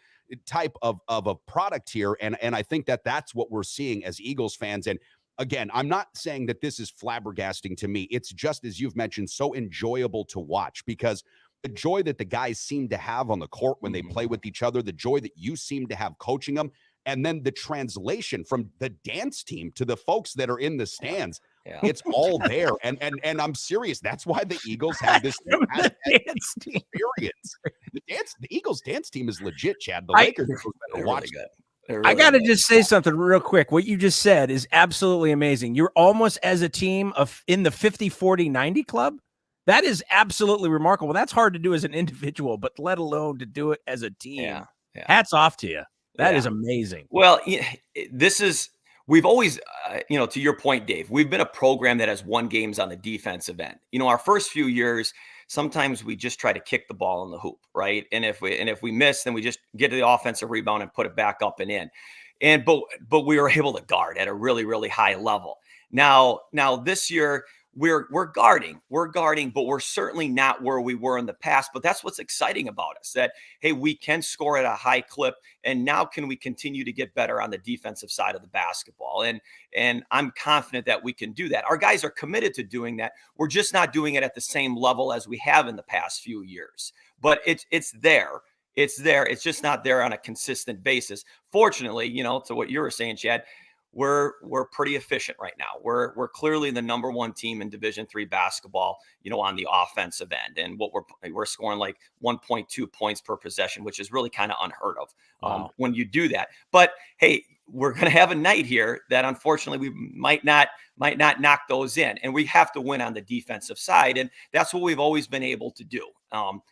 type of a product here. And I think that's what we're seeing as Eagles fans. And again, I'm not saying that this is flabbergasting to me. It's just, as you've mentioned, so enjoyable to watch because the joy that the guys seem to have on the court when they play with each other, the joy that you seem to have coaching them, and then the translation from the dance team to the folks that are in the stands. Yeah. It's all there. And I'm serious. That's why the Eagles have this dance experience. The Eagles dance team is legit, Chad. The Lakers are watching it. Really I got to just say something real quick. What you just said is absolutely amazing. You're almost as a team in the 50, 40, 90 club. That is absolutely remarkable. That's hard to do as an individual, but let alone to do it as a team. Yeah. Hats off to you. That is amazing. Well, we've always, to your point, Dave, we've been a program that has won games on the defensive end. Our first few years, sometimes we just try to kick the ball in the hoop, right? And if we miss, then we just get to the offensive rebound and put it back up and in. but we were able to guard at a really, really high level. Now this year we're guarding, but we're certainly not where we were in the past. But that's what's exciting about us, that, hey, we can score at a high clip. And now can we continue to get better on the defensive side of the basketball? And I'm confident that we can do that. Our guys are committed to doing that. We're just not doing it at the same level as we have in the past few years. But it's there. It's there. It's just not there on a consistent basis. Fortunately, to what you were saying, Chad, we're pretty efficient right now. We're clearly the number one team in Division III basketball, on the offensive end, and what we're scoring like 1.2 points per possession, which is really kind of unheard of when you do that. But hey, we're going to have a night here that unfortunately we might not knock those in, and we have to win on the defensive side, and that's what we've always been able to do.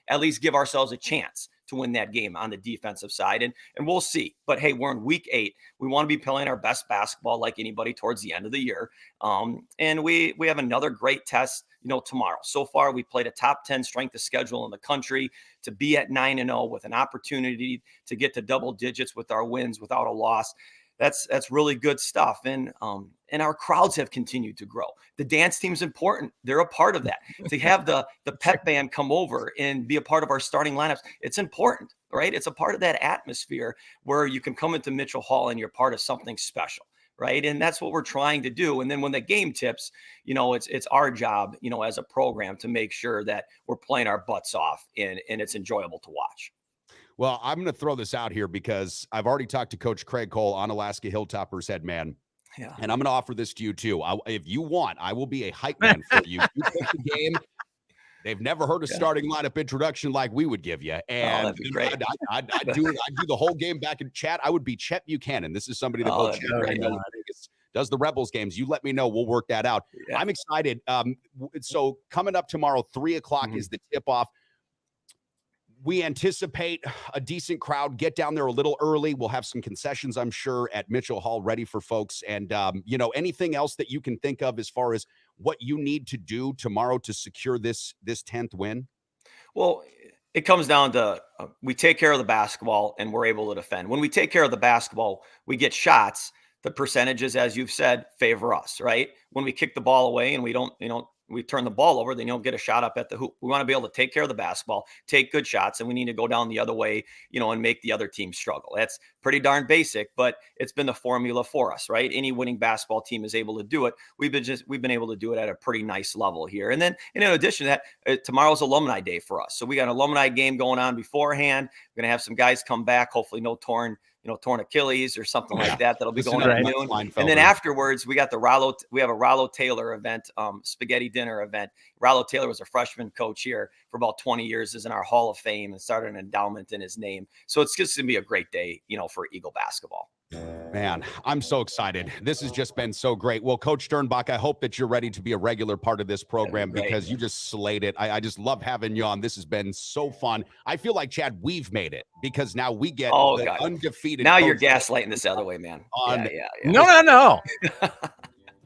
At least give ourselves a chance to win that game on the defensive side. And we'll see. But hey, we're in week 8. We want to be playing our best basketball like anybody towards the end of the year. And we have another great test, tomorrow. So far, we played a top 10 strength of schedule in the country. To be at 9-0 with an opportunity to get to double digits with our wins without a loss, that's really good stuff. And our crowds have continued to grow. The dance team's important. They're a part of that. To have the pep band come over and be a part of our starting lineups, it's important, right? It's a part of that atmosphere where you can come into Mitchell Hall and you're part of something special, right? And that's what we're trying to do. And then when the game tips, it's our job, as a program to make sure that we're playing our butts off and it's enjoyable to watch. Well, I'm going to throw this out here because I've already talked to Coach Craig Cole on Alaska Hilltoppers head man. Yeah. And I'm going to offer this to you too. If you want, I will be a hype man for you. You pick the game. They've never heard a starting lineup introduction like we would give you. And that'd be great. I'd do the whole game back in chat. I would be Chet Buchanan. This is somebody that Coach Craig does the Rebels games. You let me know. We'll work that out. Yeah. I'm excited. So coming up tomorrow, 3:00 is the tip-off. We anticipate a decent crowd. Get down there a little early. We'll have some concessions, I'm sure, at Mitchell Hall ready for folks. And, anything else that you can think of as far as what you need to do tomorrow to secure this 10th win? Well, it comes down to we take care of the basketball and we're able to defend. When we take care of the basketball, we get shots. The percentages, as you've said, favor us, right? When we kick the ball away and we don't, we turn the ball over, then you don't get a shot up at the hoop. We want to be able to take care of the basketball, take good shots, and we need to go down the other way, and make the other team struggle. That's pretty darn basic, but it's been the formula for us, right? Any winning basketball team is able to do it. We've been able to do it at a pretty nice level here. And then, in addition to that, tomorrow's Alumni Day for us. So we got an alumni game going on beforehand. We're going to have some guys come back, hopefully no torn Achilles or something like that. That'll be going on at noon. And then afterwards, we got we have a Rollo Taylor event, spaghetti dinner event. Rollo Taylor was a freshman coach here for about 20 years, is in our Hall of Fame and started an endowment in his name. So it's just going to be a great day, for Eagle basketball. Man, I'm so excited. This has just been so great. Well, Coach Dernbach, I hope that you're ready to be a regular part of this program because you just slayed it. I just love having you on. This has been so fun. I feel like, Chad, we've made it because now we get undefeated. Now you're gaslighting this other way, man. Yeah. No.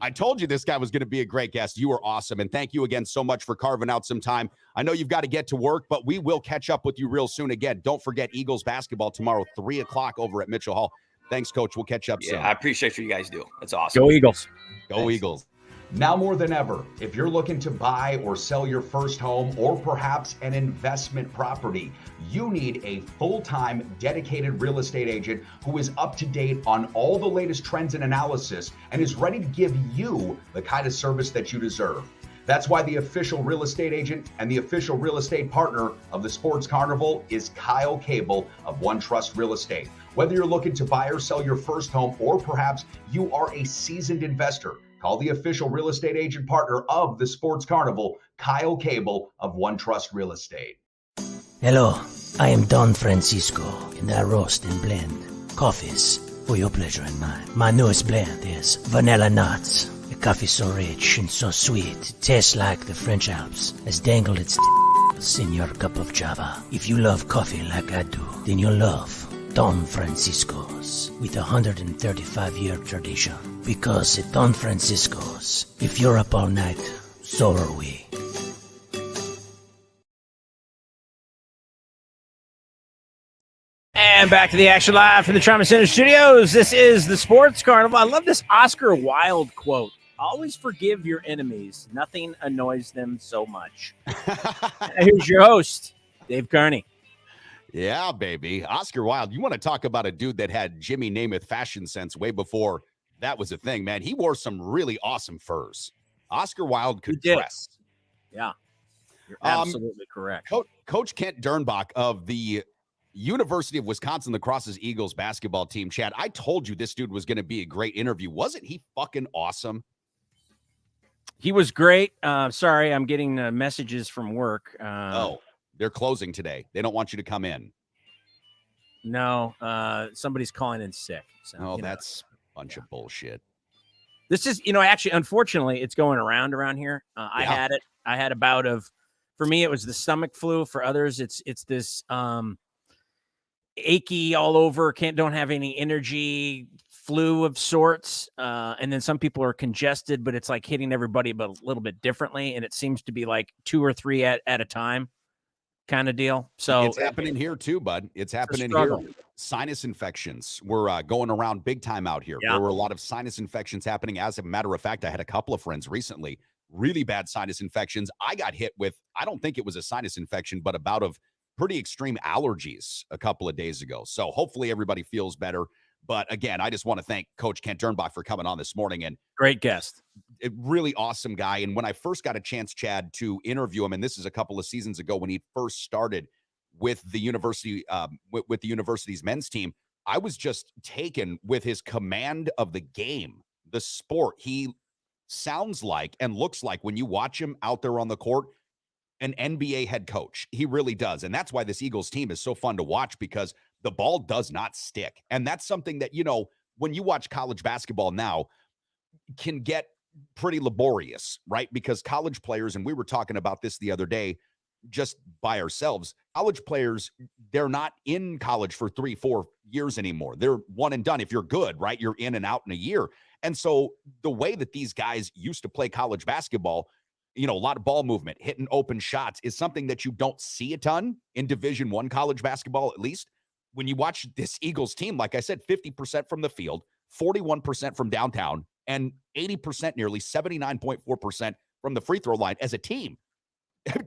I told you this guy was going to be a great guest. You were awesome. And thank you again so much for carving out some time. I know you've got to get to work, but we will catch up with you real soon. Again, don't forget Eagles basketball tomorrow, 3:00 over at Mitchell Hall. Thanks, Coach. We'll catch up soon. I appreciate what you guys do. It's awesome. Go Eagles. Go Thanks. Eagles. Now more than ever, if you're looking to buy or sell your first home or perhaps an investment property, you need a full-time dedicated real estate agent who is up to date on all the latest trends and analysis and is ready to give you the kind of service that you deserve. That's why the official real estate agent and the official real estate partner of the Sports Carnival is Kyle Cable of One Trust Real Estate. Whether you're looking to buy or sell your first home, or perhaps you are a seasoned investor, call the official real estate agent partner of the Sports Carnival, Kyle Cable of One Trust Real Estate. Hello, I am Don Francisco, and I roast and blend coffees for your pleasure and mine. My newest blend is Vanilla Nuts. The coffee so rich and so sweet, it tastes like the French Alps has dangled its in your cup of java. If you love coffee like I do, then you'll love Don Francisco's with a 135-year tradition. Because at Don Francisco's, if you're up all night, so are we. And back to the action live from the Trine Center studios. This is the Sports Carnival. I love this Oscar Wilde quote. Always forgive your enemies. Nothing annoys them so much. Here's your host, Dave Carney. Yeah, baby. Oscar Wilde. You want to talk about a dude that had Jimmy Namath fashion sense way before that was a thing, man. He wore some really awesome furs. Oscar Wilde could dress. Yeah, you're absolutely correct. Coach Kent Dernbach of the University of Wisconsin Lacrosse's Eagles basketball team. Chad, I told you this dude was going to be a great interview. Wasn't he fucking awesome? He was great. Sorry, I'm getting messages from work. They're closing today. They don't want you to come in. No, somebody's calling in sick. So, that's a bunch of bullshit. This is, actually, unfortunately, it's going around here. I had it. I had a bout of, for me, it was the stomach flu. For others, it's this achy all over, don't have any energy, flu of sorts. And then some people are congested, but it's like hitting everybody but a little bit differently. And it seems to be like 2 or 3 at a time kind of deal. So it's happening here too, bud. It's happening here. Sinus infections were going around big time out here. Yeah. There were a lot of sinus infections happening. As a matter of fact, I had a couple of friends recently, really bad sinus infections. I got hit with, I don't think it was a sinus infection, but a bout of pretty extreme allergies a couple of days ago. So hopefully everybody feels better. But again, I just want to thank Coach Kent Dernbach for coming on this morning. And great guest. A really awesome guy. And when I first got a chance, Chad, to interview him, and this is a couple of seasons ago when he first started with the university, with the university's men's team, I was just taken with his command of the game, the sport. He sounds like and looks like, when you watch him out there on the court, an NBA head coach. He really does. And that's why this Eagles team is so fun to watch, because the ball does not stick. And that's something that, when you watch college basketball now, can get pretty laborious, right? Because college players, and we were talking about this the other day just by ourselves, college players, they're not in college for 3-4 years anymore. They're one and done. If you're good, right, you're in and out in a year. And so the way that these guys used to play college basketball, a lot of ball movement, hitting open shots, is something that you don't see a ton in Division I college basketball, at least. When you watch this Eagles team, like I said, 50% from the field, 41% from downtown, and 80%, nearly 79.4% from the free throw line as a team.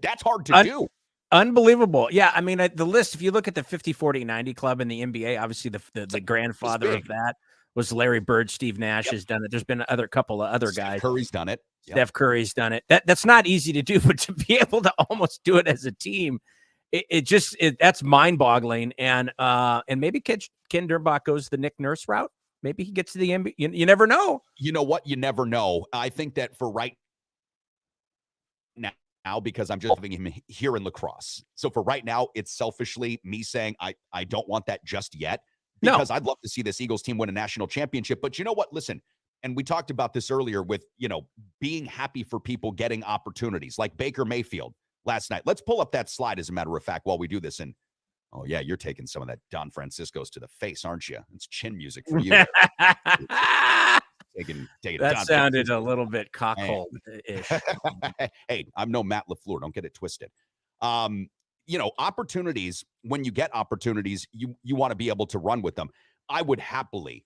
That's hard to do. Unbelievable. Yeah, I mean, the list, if you look at the 50-40-90 club in the NBA, obviously the grandfather of that was Larry Bird. Steve Nash has done it. There's been a couple of other guys. Curry's done it. Steph Curry's done it. That's not easy to do, but to be able to almost do it as a team, that's mind-boggling. And maybe Ken Dernbach goes the Nick Nurse route. Maybe he gets to the NBA. You never know. You know what? You never know. I think that for right now, because I'm just having him here in lacrosse. So for right now, it's selfishly me saying I don't want that just yet, because I'd love to see this Eagles team win a national championship. But you know what? Listen, and we talked about this earlier with, being happy for people getting opportunities like Baker Mayfield last night. Let's pull up that slide, as a matter of fact, while we do this. And oh, yeah, you're taking some of that Don Francisco's to the face, aren't you? It's chin music for you. That sounded a little bit cockhole-ish. Hey, I'm no Matt LaFleur. Don't get it twisted. Opportunities, when you get opportunities, you want to be able to run with them. I would happily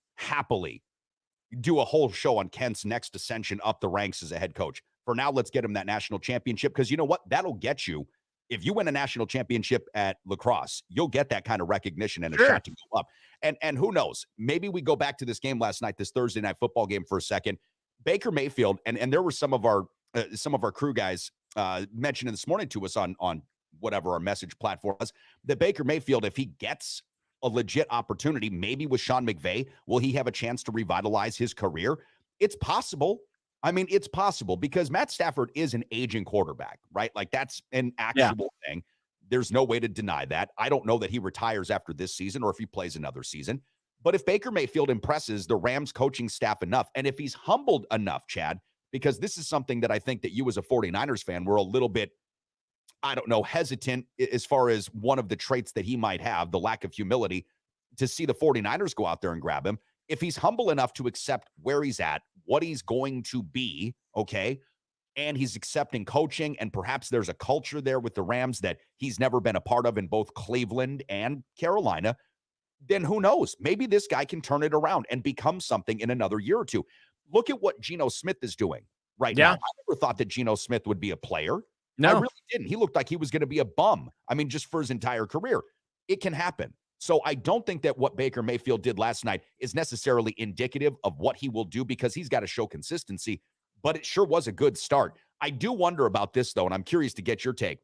do a whole show on Kent's next ascension up the ranks as a head coach. For now, let's get him that national championship, because you know what? That'll get you. If you win a national championship at lacrosse, you'll get that kind of recognition and a shot to go up. And who knows? Maybe we go back to this game last night, this Thursday night football game, for a second. Baker Mayfield, and there were some of our crew guys mentioning this morning to us on whatever our message platform was, that Baker Mayfield, if he gets a legit opportunity, maybe with Sean McVay, will he have a chance to revitalize his career? It's possible. I mean, it's possible, because Matt Stafford is an aging quarterback, right? Like, that's an actual thing. There's no way to deny that. I don't know that he retires after this season or if he plays another season. But if Baker Mayfield impresses the Rams coaching staff enough, and if he's humbled enough, Chad, because this is something that I think that you as a 49ers fan were a little bit, hesitant as far as one of the traits that he might have, the lack of humility, to see the 49ers go out there and grab him. If he's humble enough to accept where he's at, what he's going to be, okay, and he's accepting coaching, and perhaps there's a culture there with the Rams that he's never been a part of in both Cleveland and Carolina, then who knows? Maybe this guy can turn it around and become something in another year or two. Look at what Geno Smith is doing right now. I never thought that Geno Smith would be a player. No. I really didn't. He looked like he was going to be a bum. I mean, just for his entire career. It can happen. So I don't think that what Baker Mayfield did last night is necessarily indicative of what he will do, because he's got to show consistency, but it sure was a good start. I do wonder about this, though, and I'm curious to get your take.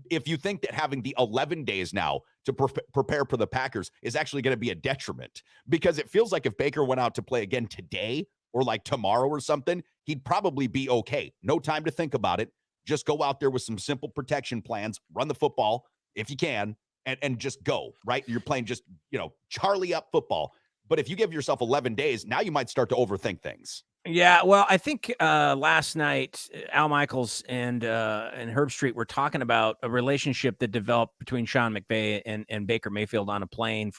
If you think that having the 11 days now to prepare for the Packers is actually going to be a detriment, because it feels like if Baker went out to play again today or like tomorrow or something, he'd probably be okay. No time to think about it. Just go out there with some simple protection plans, run the football if you can, and just go, right? You're playing just, Charlie up football. But if you give yourself 11 days, now you might start to overthink things. Yeah, well, I think last night Al Michaels and Herb Street were talking about a relationship that developed between Sean McVay and Baker Mayfield on a plane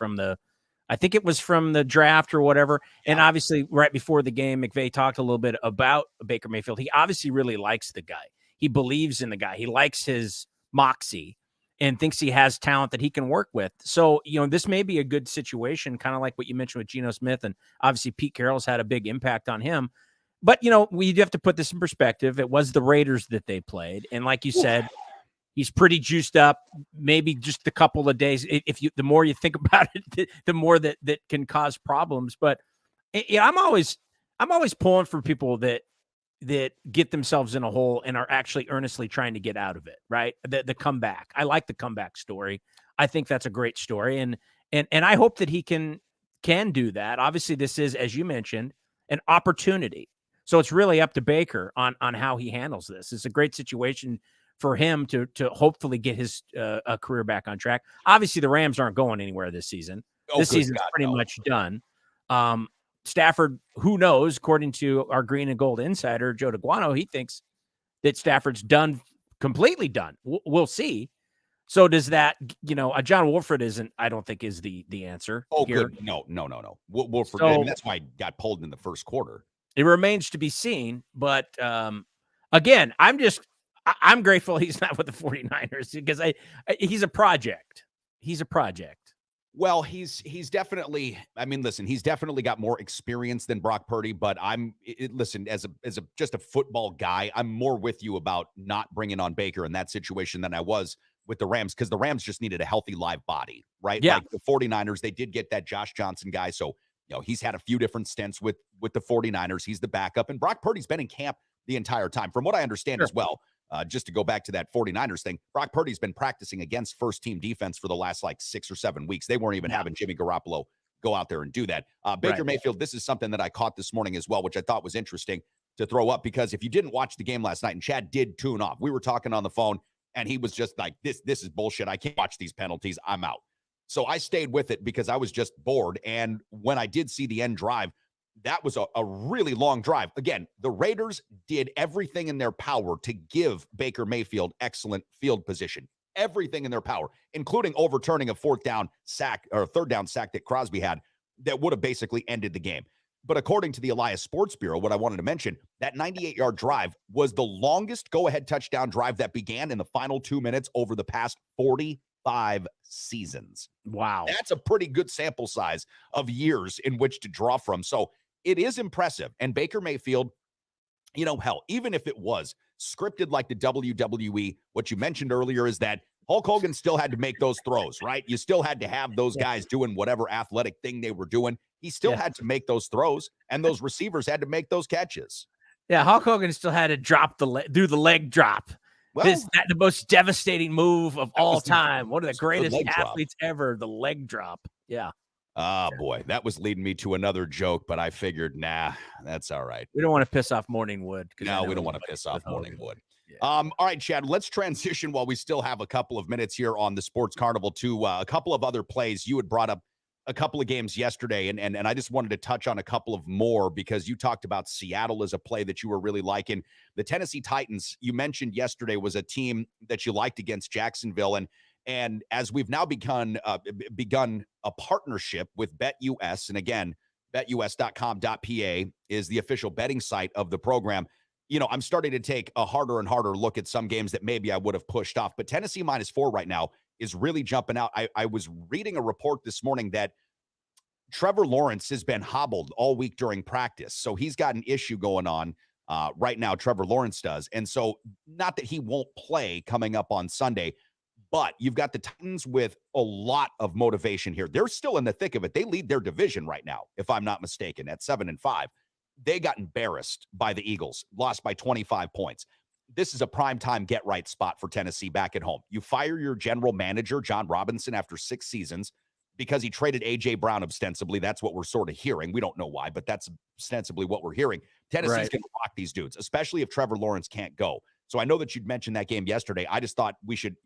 I think it was from the draft or whatever. Yeah. And obviously right before the game, McVay talked a little bit about Baker Mayfield. He obviously really likes the guy. He believes in the guy. He likes his moxie and thinks he has talent that he can work with. So, this may be a good situation, kind of like what you mentioned with Geno Smith. And obviously Pete Carroll's had a big impact on him. But, we have to put this in perspective. It was the Raiders that they played. And like you said, he's pretty juiced up, maybe just a couple of days. The more you think about it, the more that can cause problems. But I'm always pulling for people that get themselves in a hole and are actually earnestly trying to get out of it, right? The comeback. I like the comeback story. I think that's a great story. And I hope that he can do that. Obviously, this is, as you mentioned, an opportunity. So it's really up to Baker on how he handles this. It's a great situation for him to hopefully get his career back on track. Obviously, the Rams aren't going anywhere this season. This season's pretty much done. Stafford, who knows, according to our green and gold insider, Joe DeGuano, he thinks that Stafford's completely done. We'll see. So does that, John Wolford I don't think is the answer. Oh, here. Good. No. Wolford, I mean, that's why he got pulled in the first quarter. It remains to be seen. But again, I'm grateful he's not with the 49ers, because he's a project. He's a project. Well, he's definitely, he's definitely got more experience than Brock Purdy, but as just a football guy, I'm more with you about not bringing on Baker in that situation than I was with the Rams, because the Rams just needed a healthy live body, right? Yeah. Like the 49ers, they did get that Josh Johnson guy. So, he's had a few different stints with the 49ers. He's the backup, and Brock Purdy's been in camp the entire time, from what I understand as well. Just to go back to that 49ers thing, Brock Purdy's been practicing against first-team defense for the last 6 or 7 weeks. They weren't even having Jimmy Garoppolo go out there and do that. Baker Mayfield, this is something that I caught this morning as well, which I thought was interesting to throw up, because if you didn't watch the game last night, and Chad did tune off, we were talking on the phone, and he was just like, this is bullshit. I can't watch these penalties. I'm out. So I stayed with it because I was just bored. And when I did see the end drive, that was a really long drive. Again, the Raiders did everything in their power to give Baker Mayfield excellent field position. Everything in their power, including overturning a third down sack that Crosby had that would have basically ended the game. But according to the Elias Sports Bureau, what I wanted to mention, that 98-yard drive was the longest go-ahead touchdown drive that began in the final 2 minutes over the past 45 seasons. Wow. That's a pretty good sample size of years in which to draw from. So it is impressive. And Baker Mayfield, hell, even if it was scripted like the WWE, what you mentioned earlier is that Hulk Hogan still had to make those throws, right? You still had to have those guys doing whatever athletic thing they were doing. He still had to make those throws, and those receivers had to make those catches. Yeah, Hulk Hogan still had to do the leg drop. Well, the most devastating move of all time. One of the greatest athletes ever, the leg drop. Yeah. Oh, boy, that was leading me to another joke, but I figured, nah, that's all right. We don't want to piss off Morningwood. No, we don't want to piss off Morningwood. Yeah. All right, Chad, let's transition while we still have a couple of minutes here on the Sports Carnival to a couple of other plays. You had brought up a couple of games yesterday, and I just wanted to touch on a couple of more, because you talked about Seattle as a play that you were really liking. The Tennessee Titans, you mentioned yesterday, was a team that you liked against Jacksonville, and as we've now begun a partnership with BetUS, and again, betus.com.pa is the official betting site of the program. I'm starting to take a harder and harder look at some games that maybe I would have pushed off. But Tennessee -4 right now is really jumping out. I was reading a report this morning that Trevor Lawrence has been hobbled all week during practice. So he's got an issue going on right now. Trevor Lawrence does. And so not that he won't play coming up on Sunday, but you've got the Titans with a lot of motivation here. They're still in the thick of it. They lead their division right now, if I'm not mistaken, at 7-5. They got embarrassed by the Eagles, lost by 25 points. This is a primetime get-right spot for Tennessee back at home. You fire your general manager, John Robinson, after 6 seasons because he traded A.J. Brown ostensibly. That's what we're sort of hearing. We don't know why, but that's ostensibly what we're hearing. Tennessee's going to rock these dudes, especially if Trevor Lawrence can't go. So I know that you'd mentioned that game yesterday. I just thought we should,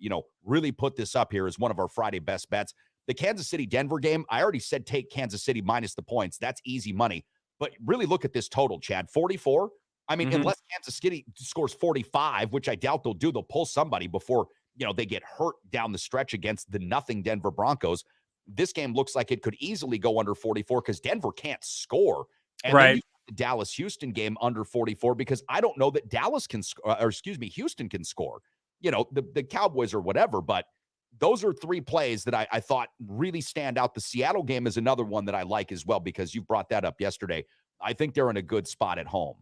really put this up here as one of our Friday best bets. The Kansas City-Denver game, I already said take Kansas City minus the points. That's easy money. But really look at this total, Chad. 44? I mean, unless Kansas City scores 45, which I doubt they'll do, they'll pull somebody before, they get hurt down the stretch against the nothing Denver Broncos. This game looks like it could easily go under 44 because Denver can't score. And then the Dallas-Houston game under 44 because I don't know that Houston can score. The Cowboys or whatever, but those are 3 plays that I thought really stand out. The Seattle game is another one that I like as well because you brought that up yesterday. I think they're in a good spot at home.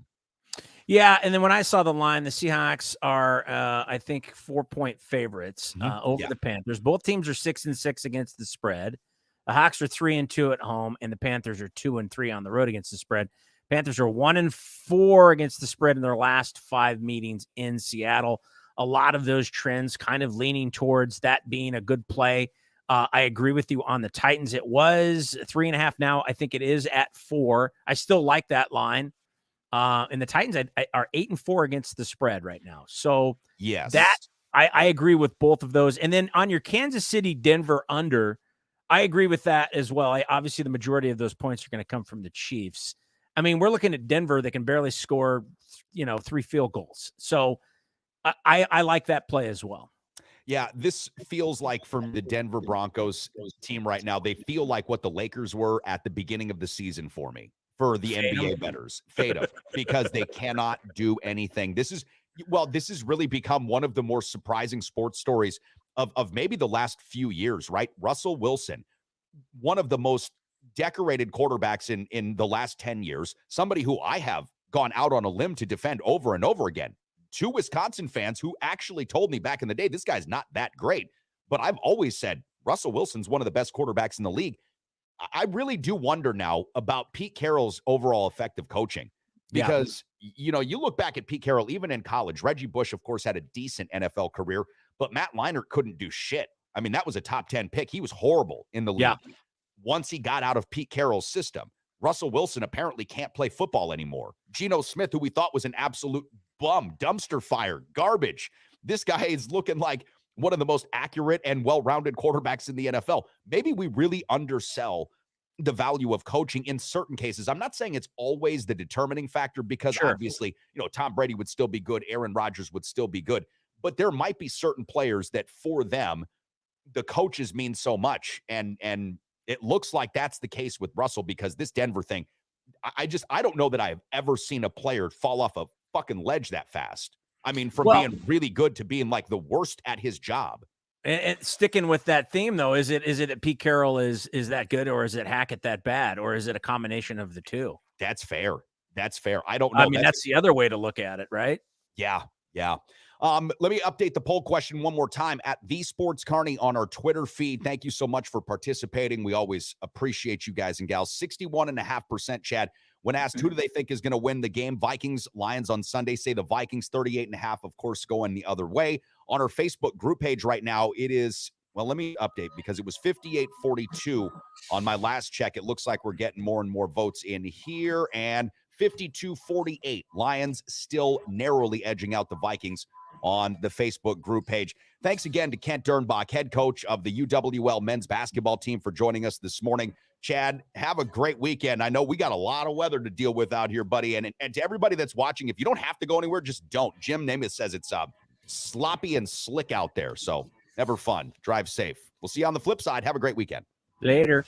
Yeah, and then when I saw the line, the Seahawks are, I think, 4-point favorites over the Panthers. Both teams are 6-6 against the spread. The Hawks are 3-2 at home, and the Panthers are 2-3 on the road against the spread. Panthers are 1-4 against the spread in their last 5 meetings in Seattle. A lot of those trends kind of leaning towards that being a good play. I agree with you on the Titans. It was 3.5 now. I think it is at 4. I still like that line. And the Titans are 8-4 against the spread right now. So yes, that I agree with both of those. And then on your Kansas City Denver under, I agree with that as well. Obviously, the majority of those points are going to come from the Chiefs. I mean, we're looking at Denver that can barely score, 3 field goals. So I like that play as well. Yeah, this feels like from the Denver Broncos team right now, they feel like what the Lakers were at the beginning of the season for me. For the NBA bettors, fade them because they cannot do anything. This has really become one of the more surprising sports stories of maybe the last few years, right? Russell Wilson, one of the most decorated quarterbacks in the last 10 years, somebody who I have gone out on a limb to defend over and over again. 2 Wisconsin fans who actually told me back in the day, this guy's not that great. But I've always said Russell Wilson's one of the best quarterbacks in the league. I really do wonder now about Pete Carroll's overall effective coaching because, you look back at Pete Carroll, even in college, Reggie Bush, of course, had a decent NFL career, but Matt Leinart couldn't do shit. I mean, that was a top 10 pick. He was horrible in the league. Yeah. Once he got out of Pete Carroll's system, Russell Wilson apparently can't play football anymore. Geno Smith, who we thought was an absolute bum, dumpster fire, garbage. This guy is looking like one of the most accurate and well-rounded quarterbacks in the NFL. Maybe we really undersell the value of coaching in certain cases. I'm not saying it's always the determining factor because obviously, Tom Brady would still be good. Aaron Rodgers would still be good, but there might be certain players that for them, the coaches mean so much. And it looks like that's the case with Russell because this Denver thing, I don't know that I've ever seen a player fall off a fucking ledge that fast. I mean, from being really good to being like the worst at his job. And sticking with that theme, though, is it that Pete Carroll is that good, or is it Hackett that bad, or is it a combination of the two? That's fair. I don't know. I mean, that's the other way to look at it, right? Yeah. Let me update the poll question one more time at Thw Sports Carney on our Twitter feed. Thank you so much for participating. We always appreciate you guys and gals. 61.5%, Chad. When asked who do they think is going to win the game, Vikings, Lions on Sunday, say the Vikings. 38.5%, of course, going the other way. On our Facebook group page right now, it is, well, let me update because it was 58-42 on my last check. It looks like we're getting more and more votes in here, and 52-48. Lions still narrowly edging out the Vikings on the Facebook group page. Thanks again to Kent Dernbach, head coach of the UWL men's basketball team, for joining us this morning. Chad, have a great weekend. I know we got a lot of weather to deal with out here, buddy. And to everybody that's watching, if you don't have to go anywhere, just don't. Jim Namath says it's sloppy and slick out there. So never fun. Drive safe. We'll see you on the flip side. Have a great weekend. Later.